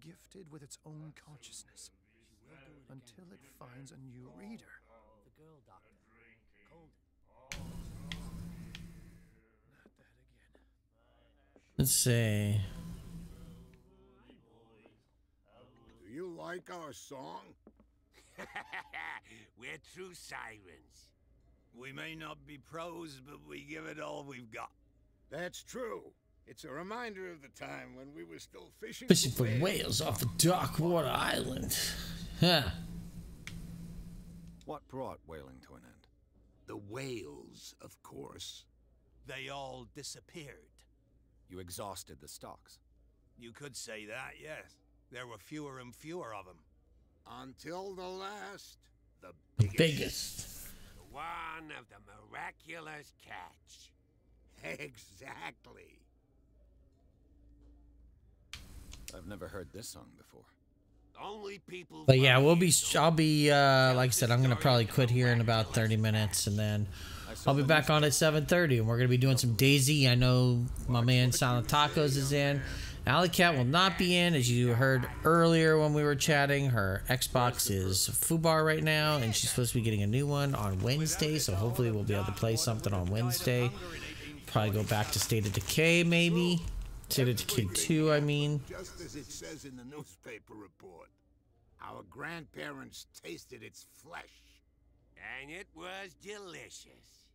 gifted with its own consciousness until it finds a new reader. The girl doctor. Cold. Not that again. Let's see. Do you like our song? We're true sirens. We may not be pros, but we give it all we've got. That's true. It's a reminder of the time when we were still fishing For whales off a dark water island. Huh. What brought whaling to an end? The whales, of course. They all disappeared. You exhausted the stocks. You could say that, yes. There were fewer and fewer of them. Until the last. The Biggest. One of the miraculous catch. Exactly. I've never heard this song before. Only people. But yeah, I'll be like I said, I'm gonna probably quit here in about 30 minutes, and then I'll be back on at 7:30, and we're gonna be doing some DayZ. I know my man Silent Tacos is in. Alley Cat will not be in, as you heard earlier when we were chatting. Her Xbox is FUBAR right now, and she's supposed to be getting a new one on Wednesday, so hopefully we'll be able to play something on Wednesday. Probably go back to State of Decay, maybe. State of Decay 2, I mean. Just as it says in the newspaper report. Our grandparents tasted its flesh. And it was delicious.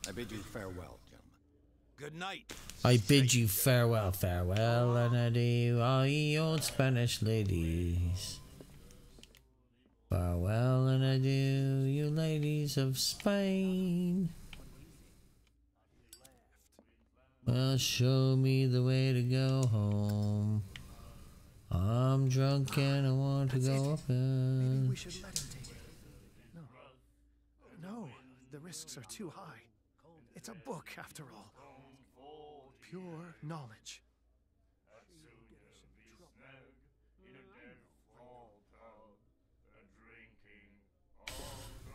I bid you farewell, gentlemen. Good night. I bid you farewell, farewell, and adieu, all ye old Spanish ladies. Farewell and adieu, you ladies of Spain. Well, show me the way to go home. I'm drunk and I want to go up Maybe we should let him take it. No, the risks are too high. It's a book, after all. Pure knowledge.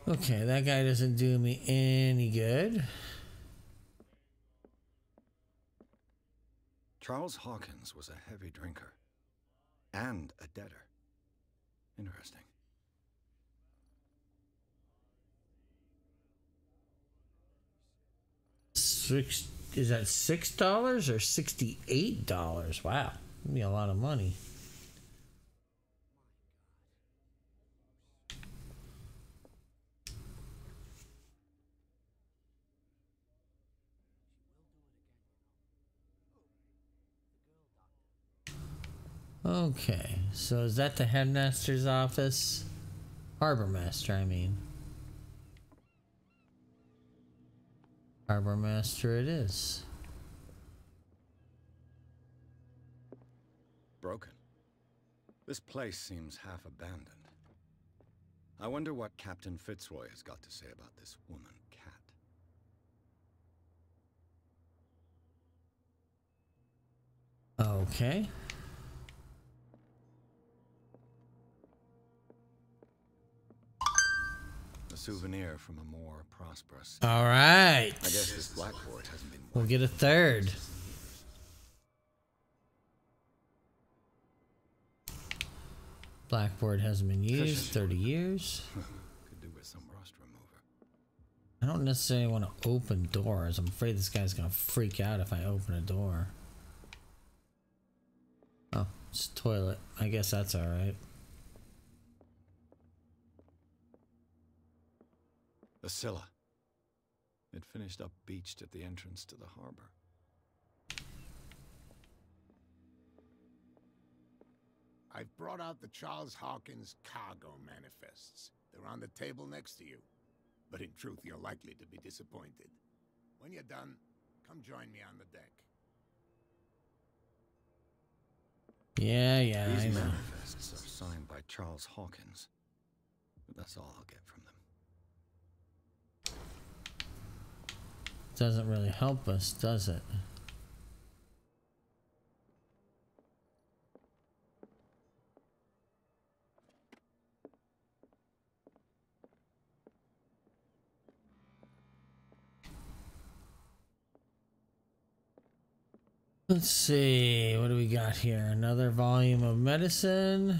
Okay, that guy doesn't do me any good. Charles Hawkins was a heavy drinker. And a debtor. Interesting. Is that $6 or $68? Wow, that'd be a lot of money. Okay, so is that the headmaster's office? Harbor master, I mean. Harbor master it is. Broken. This place seems half abandoned. I wonder what Captain Fitzroy has got to say about this woman cat. Okay. A souvenir from a more prosperous. All right. I guess this blackboard hasn't been. We'll get a third. Blackboard hasn't been used 30 years. Could do with some rust remover. I don't necessarily want to open doors. I'm afraid this guy's gonna freak out if I open a door. Oh, it's a toilet. I guess that's all right. The Scylla. It finished up beached at the entrance to the harbor. I've brought out the Charles Hawkins cargo manifests. They're on the table next to you. But in truth, you're likely to be disappointed. When you're done, come join me on the deck. Yeah, These I know. manifests are signed by Charles Hawkins. But that's all I'll get from them. Doesn't really help us, does it? Let's see. What do we got here? Another volume of medicine.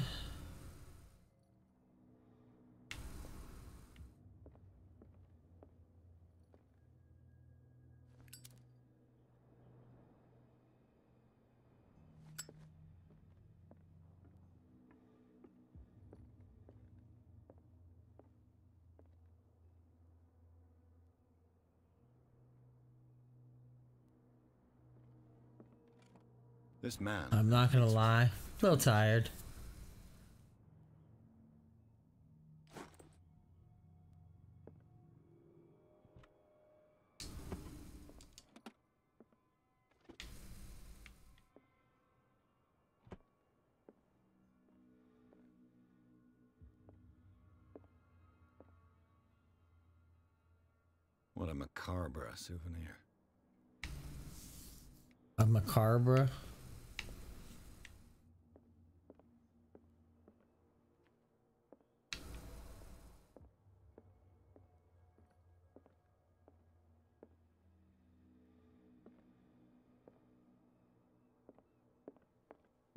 This man. I'm not gonna lie, a little tired. What a macabre souvenir. A macabre.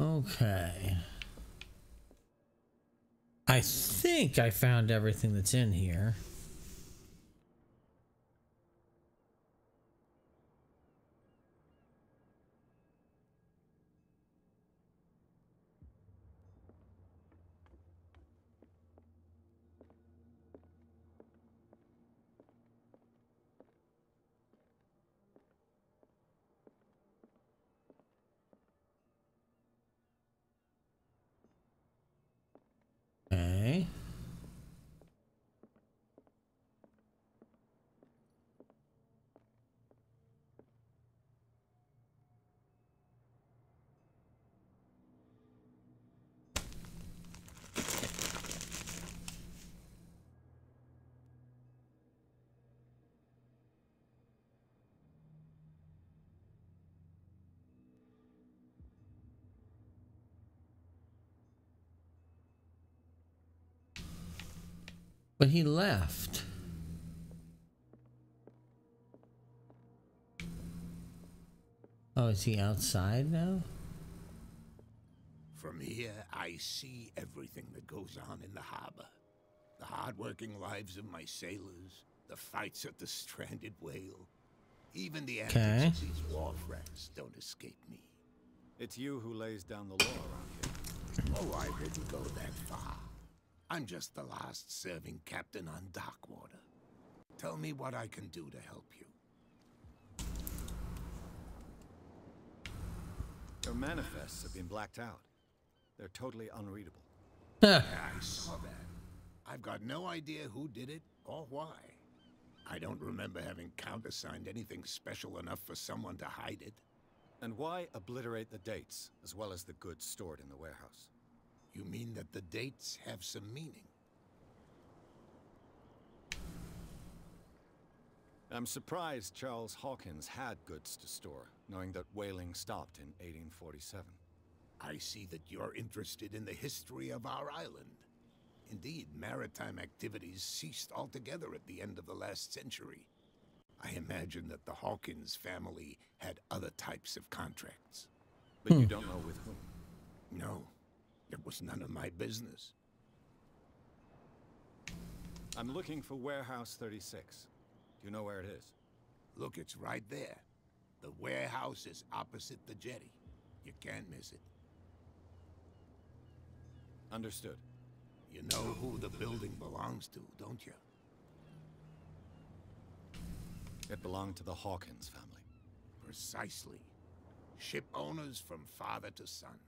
Okay. I think I found everything that's in here. Okay. But he left. Oh, is he outside now? From here, I see everything that goes on in the harbor. The hard-working lives of my sailors, the fights at the stranded whale. Even the antics of these wharf rats don't escape me. It's you who lays down the law around here. Oh, I wouldn't go that far. I'm just the last serving captain on Darkwater. Tell me what I can do to help you. Your manifests have been blacked out. They're totally unreadable. Yeah, I saw that. I've got no idea who did it or why. I don't remember having countersigned anything special enough for someone to hide it. And why obliterate the dates, as well as the goods stored in the warehouse? You mean that the dates have some meaning? I'm surprised Charles Hawkins had goods to store, knowing that whaling stopped in 1847. I see that you're interested in the history of our island. Indeed, maritime activities ceased altogether at the end of the last century. I imagine that the Hawkins family had other types of contracts. But you don't know with whom? No. It was none of my business. I'm looking for Warehouse 36. Do you know where it is? Look, it's right there. The warehouse is opposite the jetty. You can't miss it. Understood. You know who the building belongs to, don't you? It belonged to the Hawkins family. Precisely. Ship owners from father to son.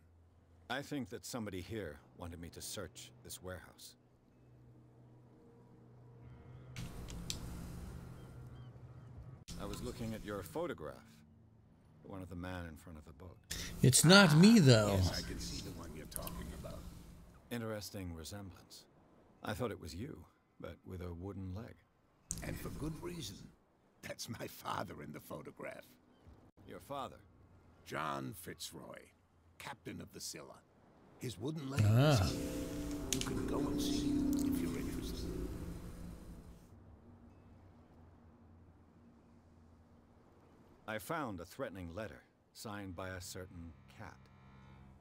I think that somebody here wanted me to search this warehouse. I was looking at your photograph. The one of the man in front of the boat. It's not me, though. Yes, I can see the one you're talking about. Interesting resemblance. I thought it was you, but with a wooden leg. And for good reason. That's my father in the photograph. Your father? John Fitzroy, captain of the Scylla. His wooden leg is here. You can go and see it if you're interested. I found a threatening letter signed by a certain cat.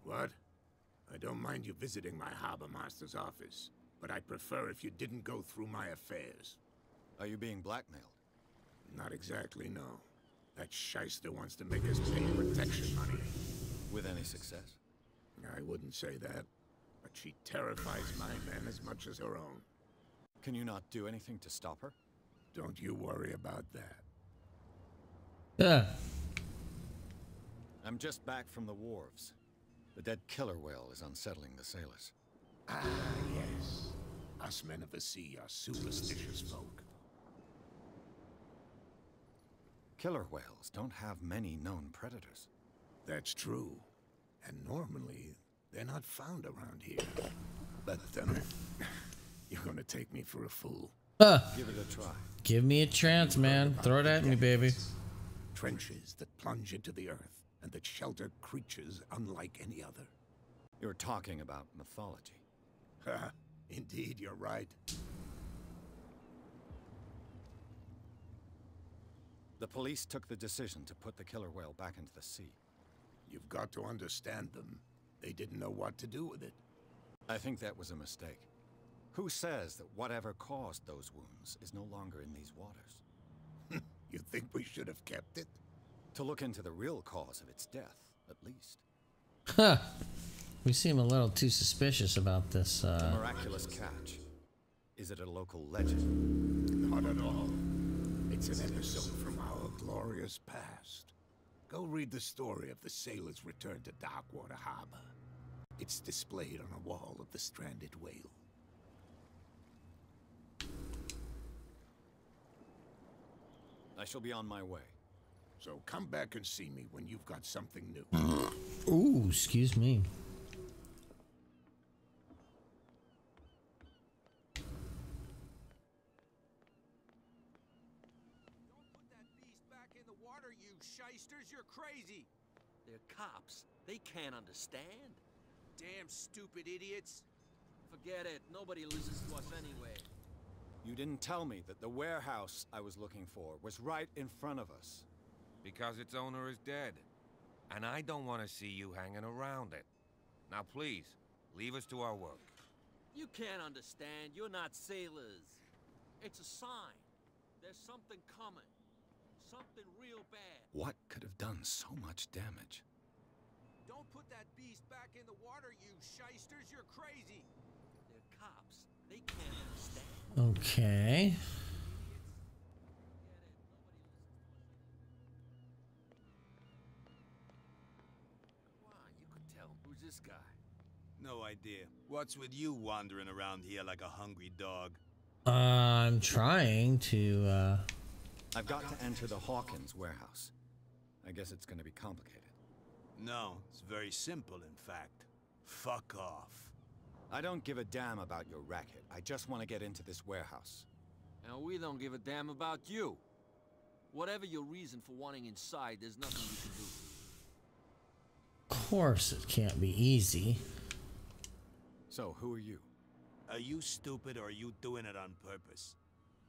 What? I don't mind you visiting my harbor master's office, but I'd prefer if you didn't go through my affairs. Are you being blackmailed? Not exactly, no. That shyster wants to make us pay protection money. With any success? I wouldn't say that, but she terrifies my men as much as her own. Can you not do anything to stop her? Don't you worry about that. Yeah. I'm just back from the wharves. The dead killer whale is unsettling the sailors. Ah, yes. Us men of the sea are superstitious folk. Killer whales don't have many known predators. That's true. And normally, they're not found around here. But, you're gonna take me for a fool. Give it a try. Give me a chance, man. Throw it at me, baby. Trenches that plunge into the earth and that shelter creatures unlike any other. You're talking about mythology. Indeed, you're right. The police took the decision to put the killer whale back into the sea. You've got to understand them. They didn't know what to do with it. I think that was a mistake. Who says that whatever caused those wounds is no longer in these waters? You think we should have kept it? To look into the real cause of its death, at least. Huh. We seem a little too suspicious about this, The miraculous catch. Is it a local legend? Not at all. It's an episode from our glorious past. Go read the story of the sailor's return to Darkwater Harbor. It's displayed on a wall of the stranded whale. I shall be on my way. So come back and see me when you've got something new. Ooh, excuse me. Don't put that beast back in the water, you shysters! You're crazy! They're cops. They can't understand. Damn stupid idiots. Forget it. Nobody listens to us anyway. You didn't tell me that the warehouse I was looking for was right in front of us. Because its owner is dead. And I don't want to see you hanging around it. Now please, leave us to our work. You can't understand. You're not sailors. It's a sign. There's something coming. Something real bad. What could have done so much damage? Don't put that beast back in the water, you shysters! You're crazy! They're cops. They can't understand. Okay. Come on, you could tell. Who's this guy? No idea. What's with you wandering around here like a hungry dog? I'm trying to, I've got to enter the Hawkins warehouse. I guess it's gonna be complicated. No, it's very simple, in fact. Fuck off. I don't give a damn about your racket. I just want to get into this warehouse. And we don't give a damn about you. Whatever your reason for wanting inside, there's nothing you can do. of course it can't be easy. So, who are you? Are you stupid or are you doing it on purpose?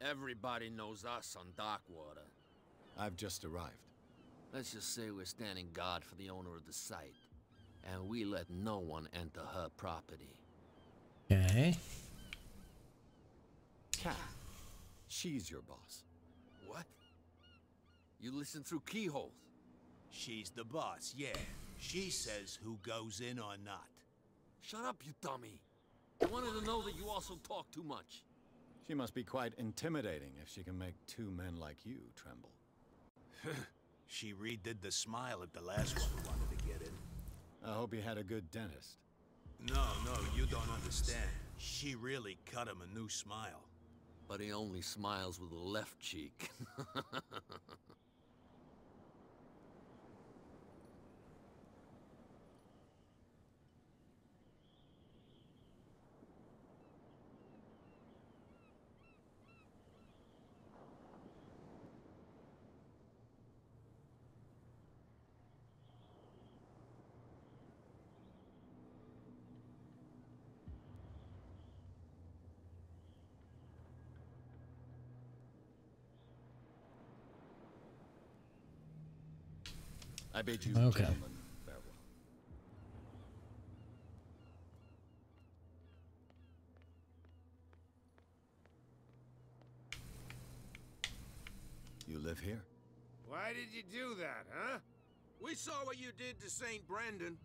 Everybody knows us on Darkwater. I've just arrived. Let's just say we're standing guard for the owner of the site. And we let no one enter her property. Okay. Cat. She's your boss. What? You listen through keyholes? She's the boss, yeah. She says who goes in or not. Shut up, you dummy. I wanted to know that you also talk too much. She must be quite intimidating if she can make two men like you tremble. She redid the smile at the last one who wanted to get in. I hope he had a good dentist. No, you don't understand. She really cut him a new smile. But he only smiles with the left cheek. I bid you, Okay. gentlemen, farewell. You live here? Why did you do that, huh? We saw what you did to St. Brendan.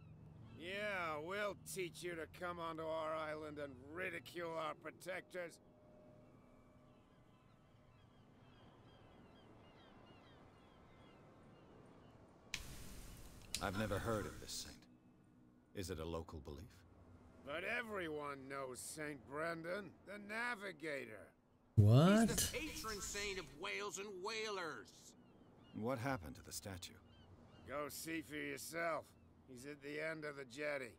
Yeah, we'll teach you to come onto our island and ridicule our protectors. I've never heard of this saint. Is it a local belief? But everyone knows St. Brendan, the Navigator. What? He's the patron saint of whales and whalers. What happened to the statue? Go see for yourself. He's at the end of the jetty.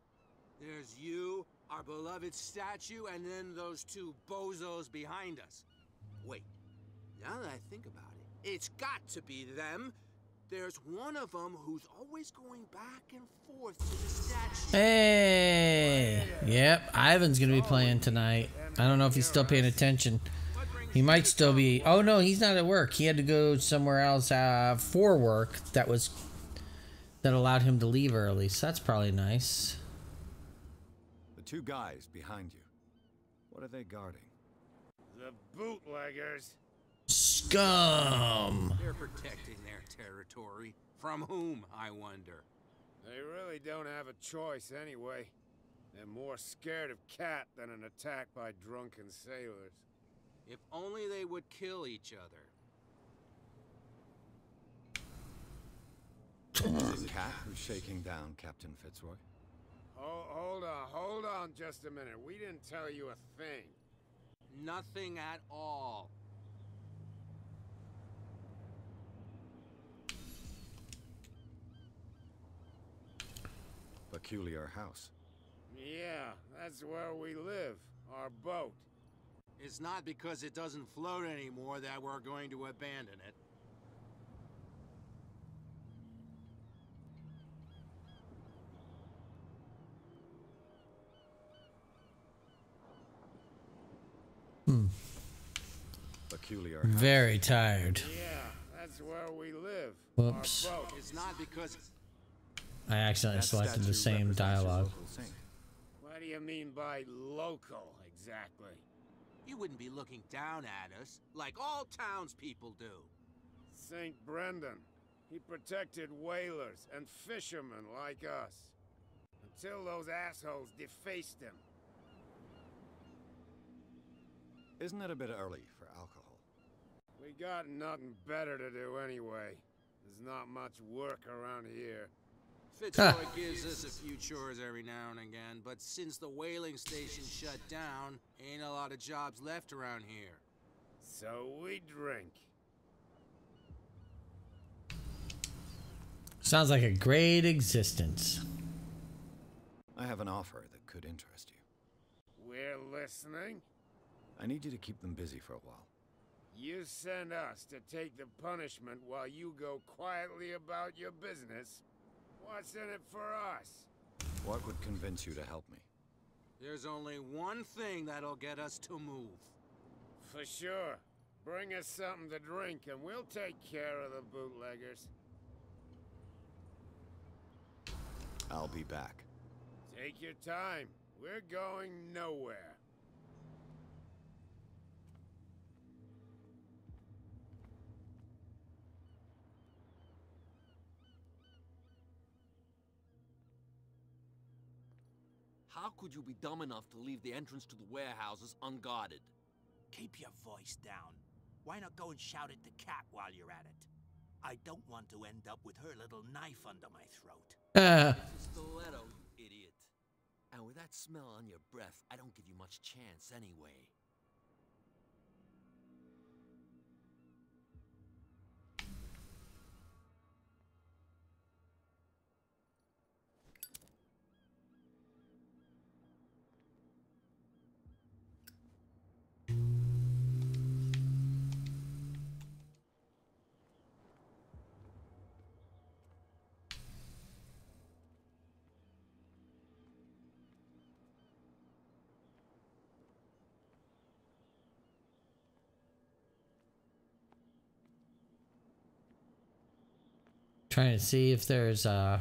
There's you, our beloved statue, and then those two bozos behind us. Wait, now that I think about it, it's got to be them. There's one of them who's always going back and forth to the statue. Hey! Yep, Ivan's gonna be playing tonight. I don't know if he's still paying attention. He might still be. Oh no, he's not at work. He had to go somewhere else for work that allowed him to leave early. So that's probably nice. The two guys behind you. What are they guarding? The bootleggers. Scum! They're protecting their territory. From whom, I wonder? They really don't have a choice anyway. They're more scared of Cat than an attack by drunken sailors. If only they would kill each other. Is it Cat who's shaking down Captain Fitzroy? Hold on just a minute. We didn't tell you a thing. Nothing at all. Peculiar house. Yeah, that's where we live. Our boat. It's not because it doesn't float anymore that we're going to abandon it. Peculiar house. Very tired. Yeah, that's where we live. Whoops. Our boat. It's not because... I accidentally selected the same dialogue. What do you mean by local, exactly? You wouldn't be looking down at us, like all townspeople do. St. Brendan. He protected whalers and fishermen like us. Until those assholes defaced him. Isn't it a bit early for alcohol? We got nothing better to do anyway. There's not much work around here. Fitzroy gives us a few chores every now and again, but since the whaling station shut down, ain't a lot of jobs left around here. So we drink. Sounds like a great existence. I have an offer that could interest you. We're listening. I need you to keep them busy for a while. You send us to take the punishment while you go quietly about your business. What's in it for us? What would convince you to help me? There's only one thing that'll get us to move. For sure. Bring us something to drink and we'll take care of the bootleggers. I'll be back. Take your time. We're going nowhere. How could you be dumb enough to leave the entrance to the warehouses unguarded? Keep your voice down. Why not go and shout at the cat while you're at it? I don't want to end up with her little knife under my throat. It's a stiletto, you idiot. And with that smell on your breath, I don't give you much chance anyway. Trying to see if there's I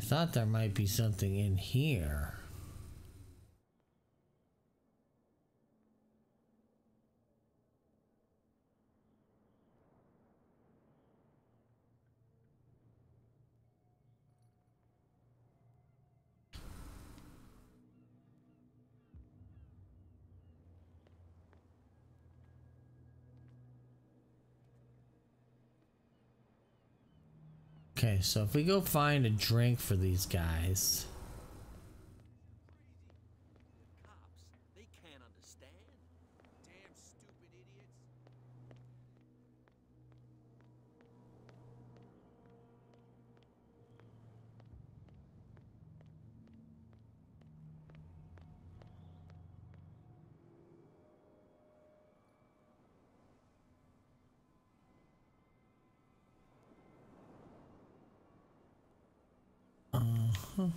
thought there might be something in here. Okay, so if we go find a drink for these guys. Cops, they can't understand. Damn stupid idiots. Uh-huh.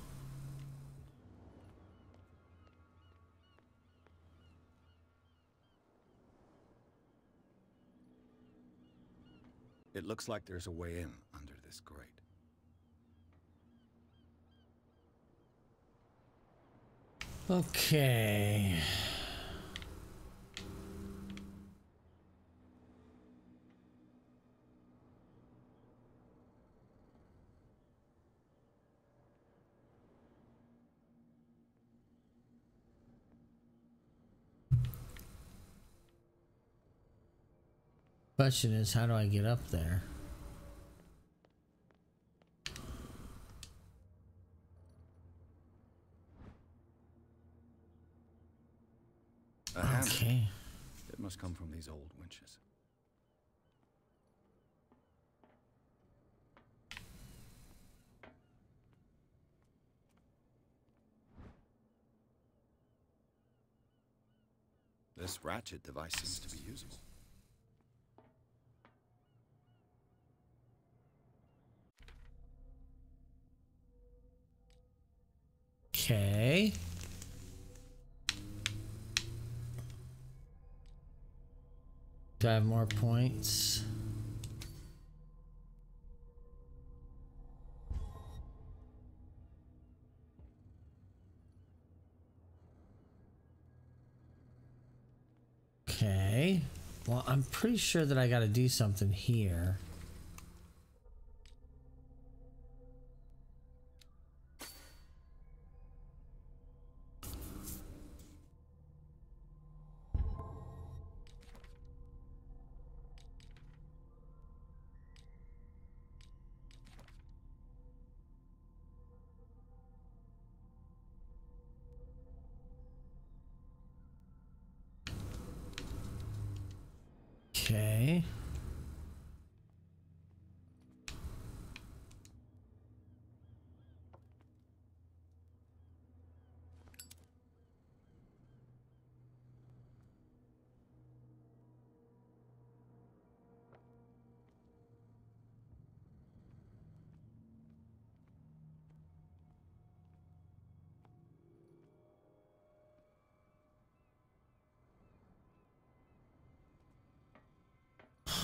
It looks like there's a way in under this grate. Okay. Question is, how do I get up there? Okay. It must come from these old winches. This ratchet device seems to be usable. Okay. Do I have more points? Okay. Well, I'm pretty sure that I got to do something here. Okay.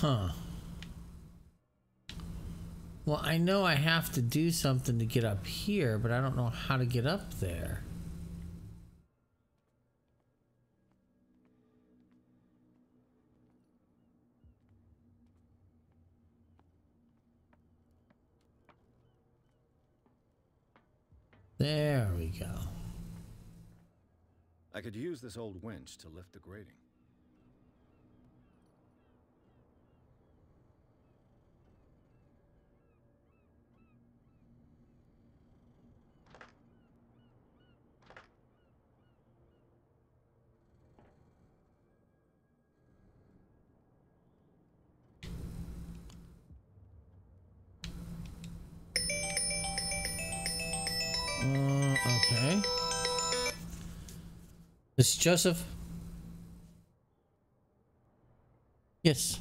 Huh. Well, I know I have to do something to get up here, but I don't know how to get up there. There we go. I could use this old winch to lift the grating. Okay. This is Joseph. Yes.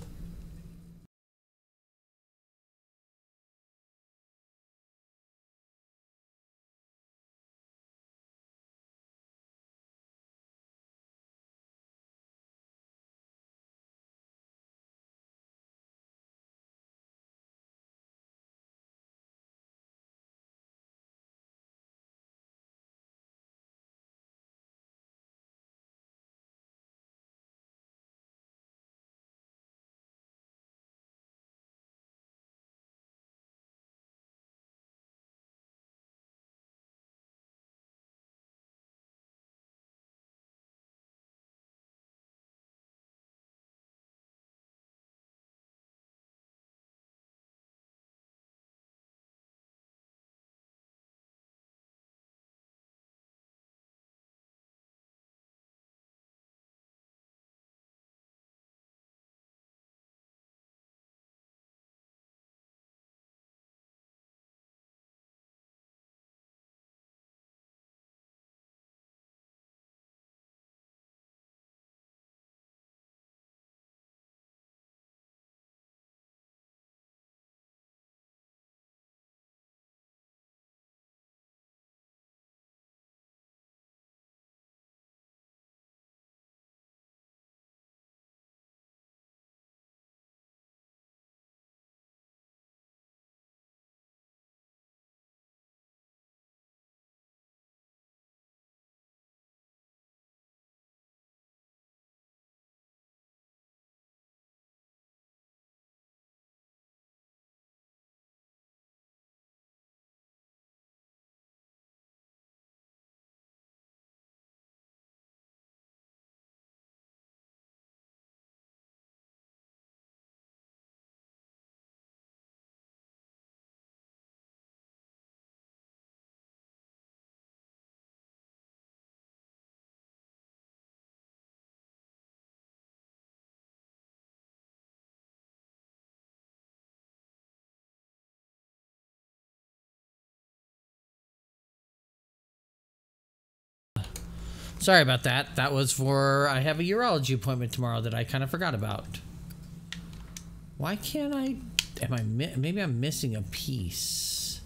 Sorry about that. That was for, I have a urology appointment tomorrow that I kind of forgot about. Why can't I, maybe I'm missing a piece.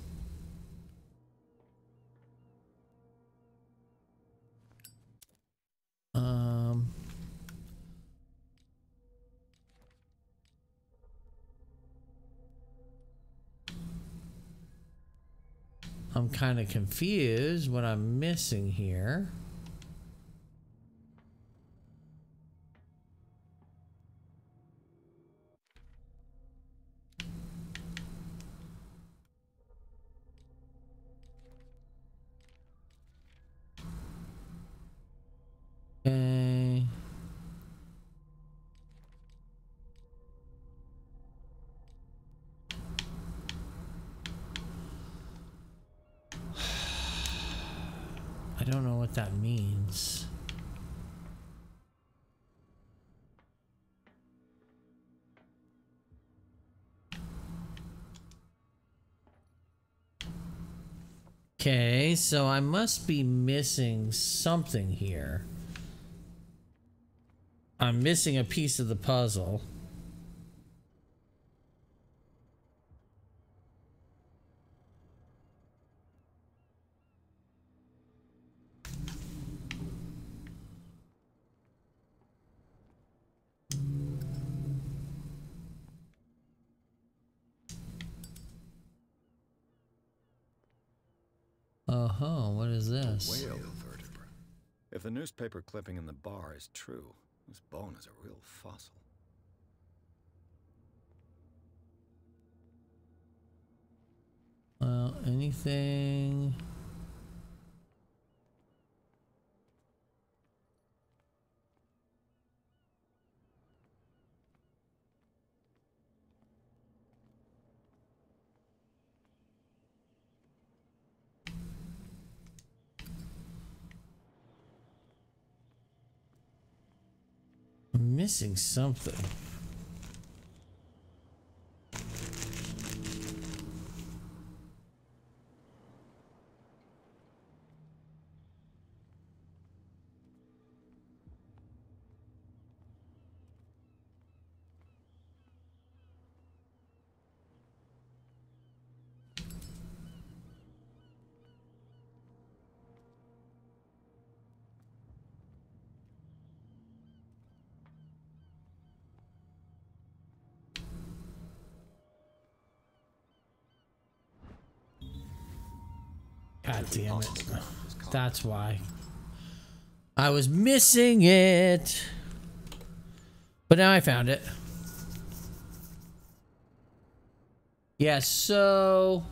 I'm kind of confused what I'm missing here. Okay. I don't know what that means. Okay, so I must be missing something here. I'm missing a piece of the puzzle. What is this? Whale vertebra. If the newspaper clipping in the bar is true, this bone is a real fossil. Well, anything... I'm missing something. God damn it. That's why. I was missing it. But now I found it. Yeah, so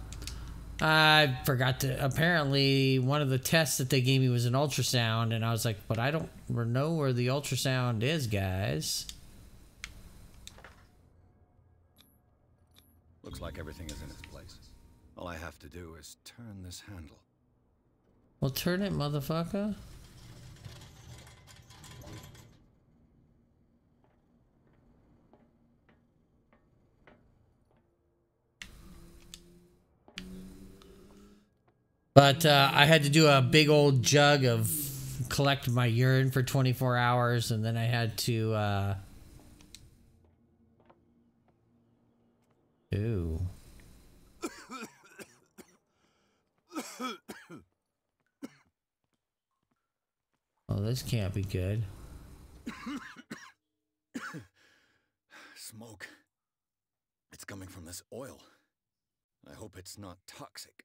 I forgot to, apparently one of the tests that they gave me was an ultrasound, and I was like, but I don't know where the ultrasound is, guys. Looks like everything is in its place. All I have to do is turn this handle. Well, turn it, motherfucker. But I had to do a big old jug of collect my urine for 24 hours, and then I had to ooh. Oh, this can't be good. Smoke. It's coming from this oil. I hope it's not toxic.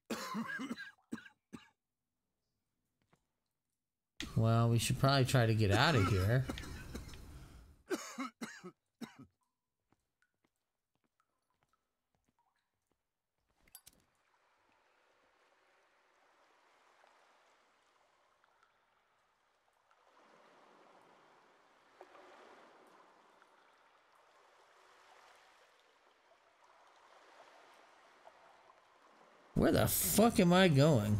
Well, we should probably try to get out of here. Where the fuck am I going?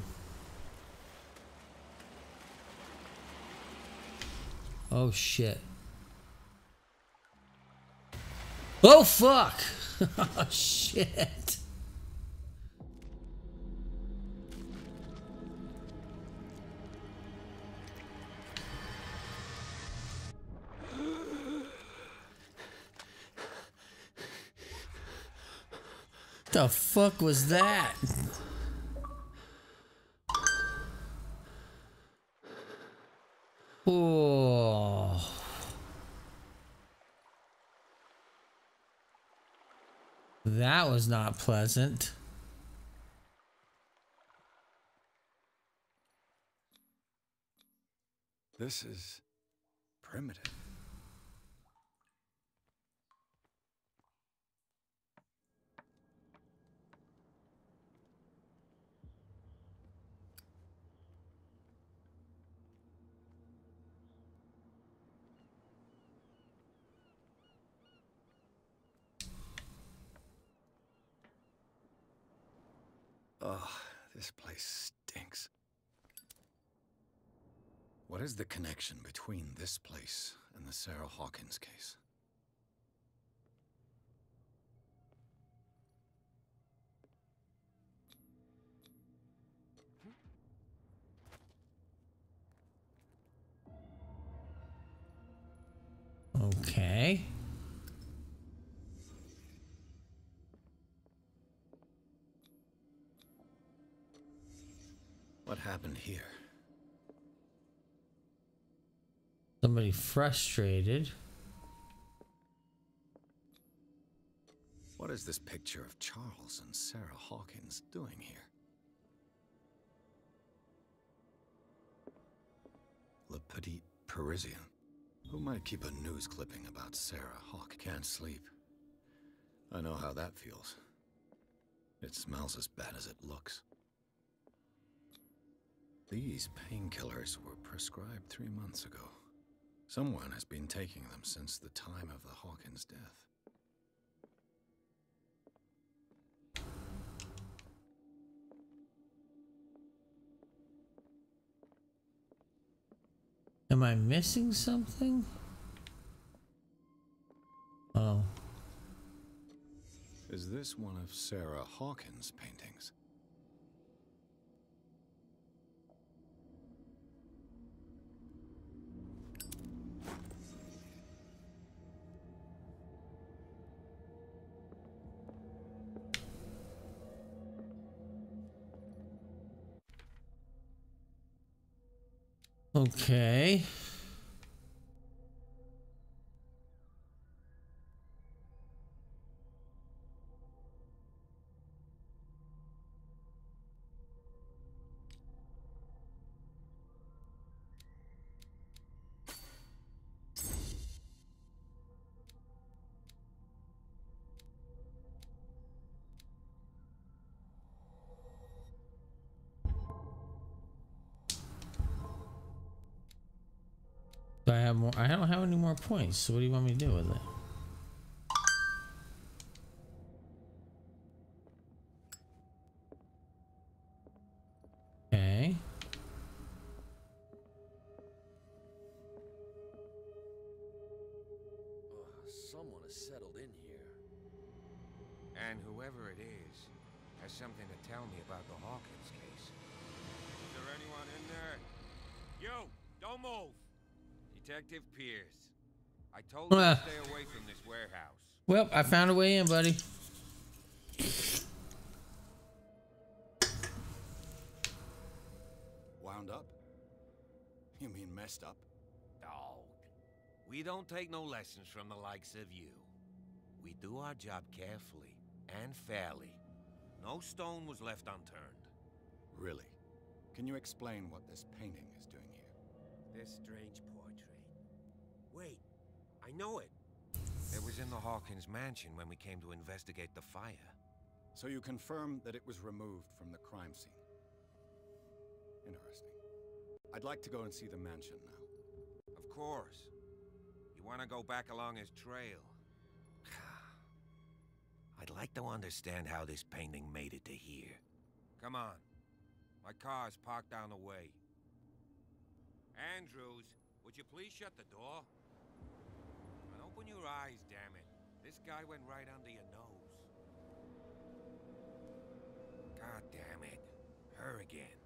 Oh shit. Oh fuck! Oh shit. The fuck was that? Oh. That was not pleasant. This is primitive. Oh, this place stinks. What is the connection between this place and the Sarah Hawkins case? Okay. What happened here? Somebody frustrated. What is this picture of Charles and Sarah Hawkins doing here? Le Petit Parisien. Who might keep a news clipping about Sarah Hawk? Can't sleep. I know how that feels. It smells as bad as it looks. These painkillers were prescribed 3 months ago. Someone has been taking them since the time of the Hawkins' death. Am I missing something? Oh. Is this one of Sarah Hawkins' paintings? Okay. have more? I don't have any more points. So what do you want me to do with it? Okay. Someone has settled in here. And whoever it is has something to tell me about the Hawkins case. Is there anyone in there? You! Don't move! Detective Pierce. I told you to stay away from this warehouse. Well, I found a way in, buddy. Wound up? You mean messed up? Dog. We don't take no lessons from the likes of you. We do our job carefully and fairly. No stone was left unturned. Really? Can you explain what this painting is doing here? This strange portrait. Wait, I know it. It was in the Hawkins mansion when we came to investigate the fire. So you confirm that it was removed from the crime scene? Interesting. I'd like to go and see the mansion now. Of course. You want to go back along his trail? I'd like to understand how this painting made it to here. Come on. My car's parked down the way. Andrews, would you please shut the door? And open your eyes, damn it. This guy went right under your nose. God damn it. Her again.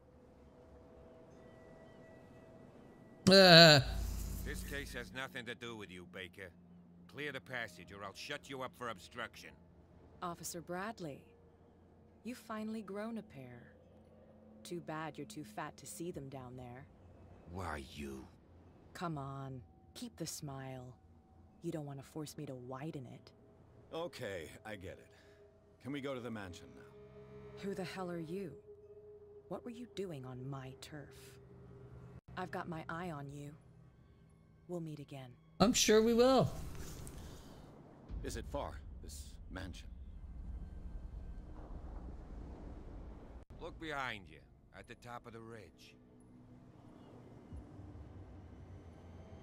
This case has nothing to do with you, Baker. Clear the passage or I'll shut you up for obstruction. Officer Bradley, you've finally grown a pair. Too bad you're too fat to see them down there. Why, you? Come on, keep the smile. You don't want to force me to widen it. Okay, I get it. Can we go to the mansion now? Who the hell are you? What were you doing on my turf? I've got my eye on you. We'll meet again. I'm sure we will. Is it far, this mansion? Look behind you, at the top of the ridge.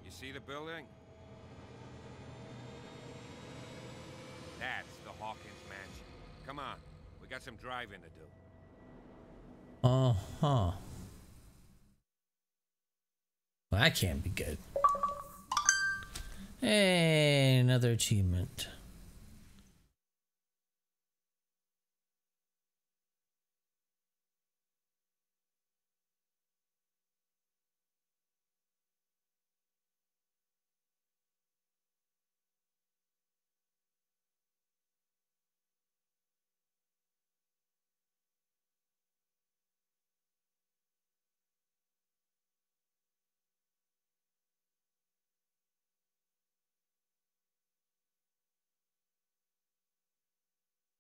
You see the building? That's the Hawkins mansion. Come on, we got some driving to do. Uh-huh. Well, that can't be good. Hey, another achievement.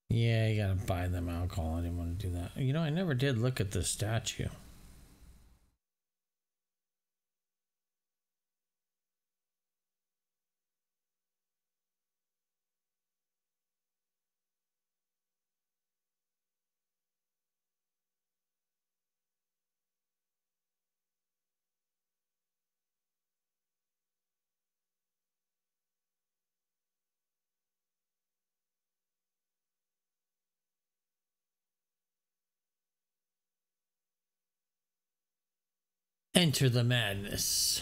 Yeah, you gotta buy them alcohol. I didn't want to do that. You know, I never did look at the statue. Enter the madness.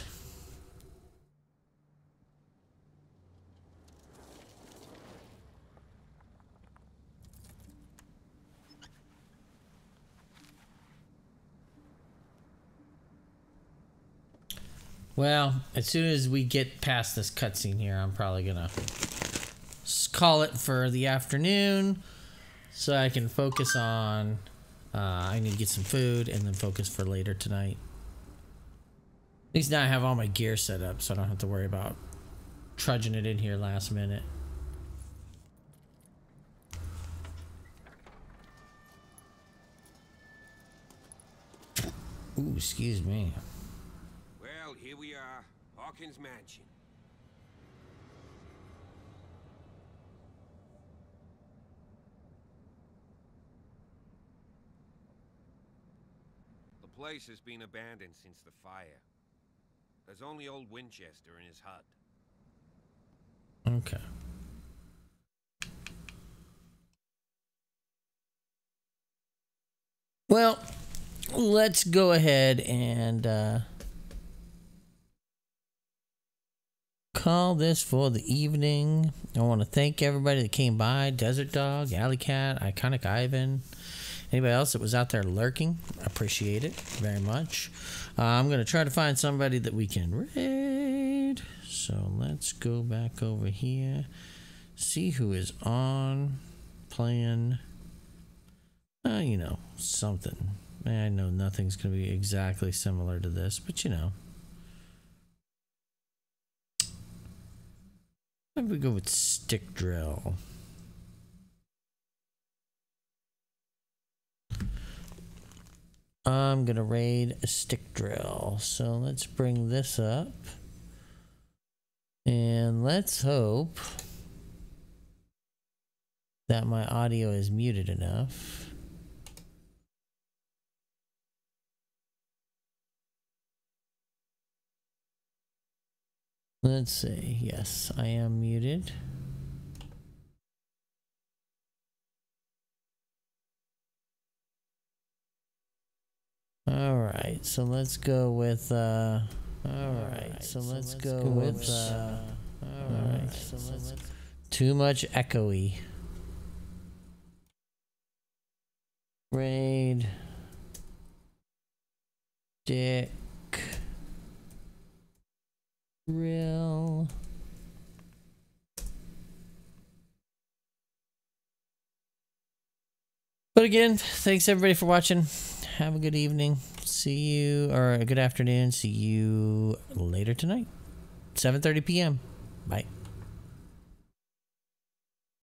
Well, as soon as we get past this cutscene here, I'm probably gonna call it for the afternoon so I can focus on I need to get some food and then focus for later tonight. At least now I have all my gear set up so I don't have to worry about trudging it in here last minute. Ooh, excuse me. Well, here we are, Hawkins Mansion. The place has been abandoned since the fire. There's only old Winchester in his hut. Okay. Well, let's go ahead and call this for the evening. I want to thank everybody that came by. Desert Dog, Alley Cat, Iconic Ivan, anybody else that was out there lurking. I appreciate it very much. I'm going to try to find somebody that we can raid. So let's go back over here. See who is on playing. You know, something. I know nothing's going to be exactly similar to this, but you know. Maybe we go with stick drill. I'm going to raid a stick drill. So let's bring this up. And let's hope that my audio is muted enough. Let's see. Yes, I am muted. All right, so let's go with too much echoey. Raid Dick Real. But again, thanks everybody for watching. Have a good evening. See you, or a good afternoon. See you later tonight, 7:30 p.m. Bye.